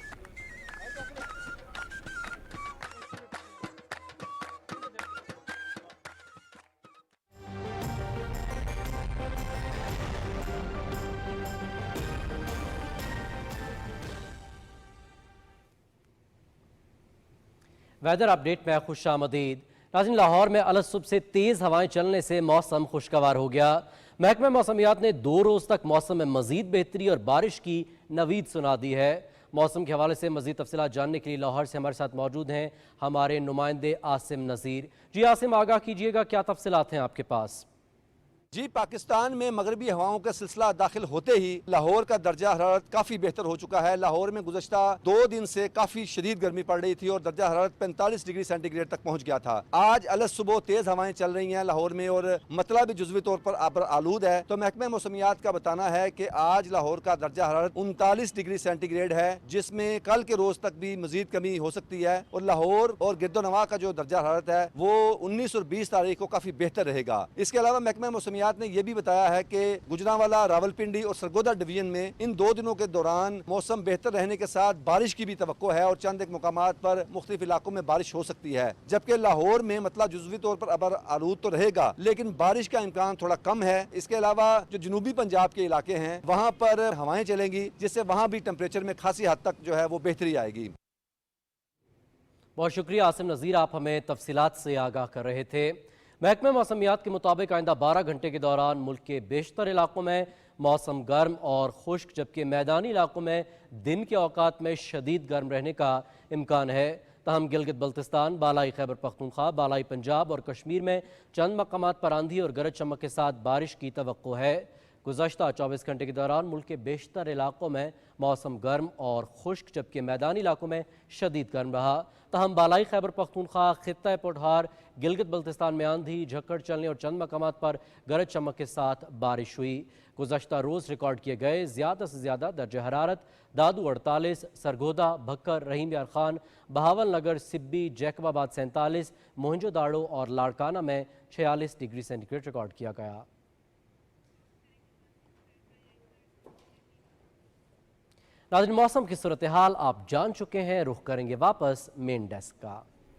वेदर अपडेट में खुश आमदीद। नाज़रीन, लाहौर में अलग सुबह से तेज़ हवाएं चलने से मौसम खुशगवार हो गया। महकमा मौसमियात ने 2 रोज़ तक मौसम में मज़ीद बेहतरी और बारिश की नवीद सुना दी है। मौसम के हवाले से मज़ीद तफसीलात जानने के लिए लाहौर से हमारे साथ मौजूद हैं हमारे नुमाइंदे आसिम नज़ीर। जी आसिम, आगाह कीजिएगा, क्या तफसीलात हैं आपके पास? जी, पाकिस्तान में मगरबी हवाओं का सिलसिला दाखिल होते ही लाहौर का दर्जा हरारत काफ़ी बेहतर हो चुका है। लाहौर में गुज़श्ता 2 दिन से काफ़ी शदीद गर्मी पड़ रही थी और दर्जा हरारत 45 डिग्री सेंटीग्रेड तक पहुँच गया था। आज अलग सुबह तेज़ हवाएं चल रही हैं लाहौर में और मतलब भी जुज़वी तौर पर आलूद है। तो महकमा मौसमियात का बताना है कि आज लाहौर का दर्जा हरारत 39 डिग्री सेंटीग्रेड है, जिसमें कल के रोज़ तक भी मजीद कमी हो सकती है और लाहौर और गिरदोनवा का जो दर्जा हरारत है वो 19 और 20 तारीख को काफ़ी बेहतर रहेगा। इसके अलावा महकमा मौसमियात ने यह भी बताया है कि गुजरांवाला, रावलपिंडी और सरगोदा डिवीजन में इन 2 दिनों के दौरान मौसम बेहतर रहने के साथ बारिश की भी तवक्को है और चंद एक मुकामात पर मुख्तलिफ इलाकों में बारिश हो सकती है। जबकि लाहौर में मतलब जुज़वी तौर पर अबर आलूद तो रहेगा लेकिन बारिश का इम्कान थोड़ा कम है। इसके अलावा जो जनूबी पंजाब के इलाके हैं वहाँ पर हवाएं चलेंगी, जिससे वहाँ भी टेम्परेचर में खासी हद तक जो है वो बेहतरी आएगी। बहुत शुक्रिया आसिम नज़ीर, आप हमें तफसीलात से आगाह कर रहे थे। महकमा मौसमियात के मुताबिक आइंदा 12 घंटे के दौरान मुल्क के बेशतर इलाकों में मौसम गर्म और खुश्क, जबकि मैदानी इलाकों में दिन के औकात में शदीद गर्म रहने का इम्कान है। तहम गिलगित बल्तिस्तान, बालाई खैबर पख्तूनख्वा, बालाई पंजाब और कश्मीर में चंद मकामात पर आंधी और गरज चमक के साथ बारिश की तवक्को है। गुज़श्ता 24 घंटे के दौरान मुल्क के बेशतर इलाकों में मौसम गर्म और खुश्क, जबकि मैदानी इलाकों में शदीद गर्म रहा। तहम बालाई खैबर पख्तूनख्वा, खित्ता पुरहार, गिलगित बल्तिस्तान में आंधी, झक्कड़ चलने और चंद मकामात पर गरज चमक के साथ बारिश हुई। गुज़श्ता रोज़ रिकॉर्ड किए गए ज़्यादा से ज़्यादा दर्ज हरारत दादू 48, सरगोदा, भक्कर, रहीम यार खान, बहावल नगर, सिब्बी, जैकबाबाद 47, मोहनजोदाड़ो और लाड़काना में 46 डिग्री सेंटीग्रेड रिकॉर्ड किया गया। नाज़रीन, मौसम की सूरत हाल आप जान चुके हैं, रुख करेंगे वापस मेन डेस्क का।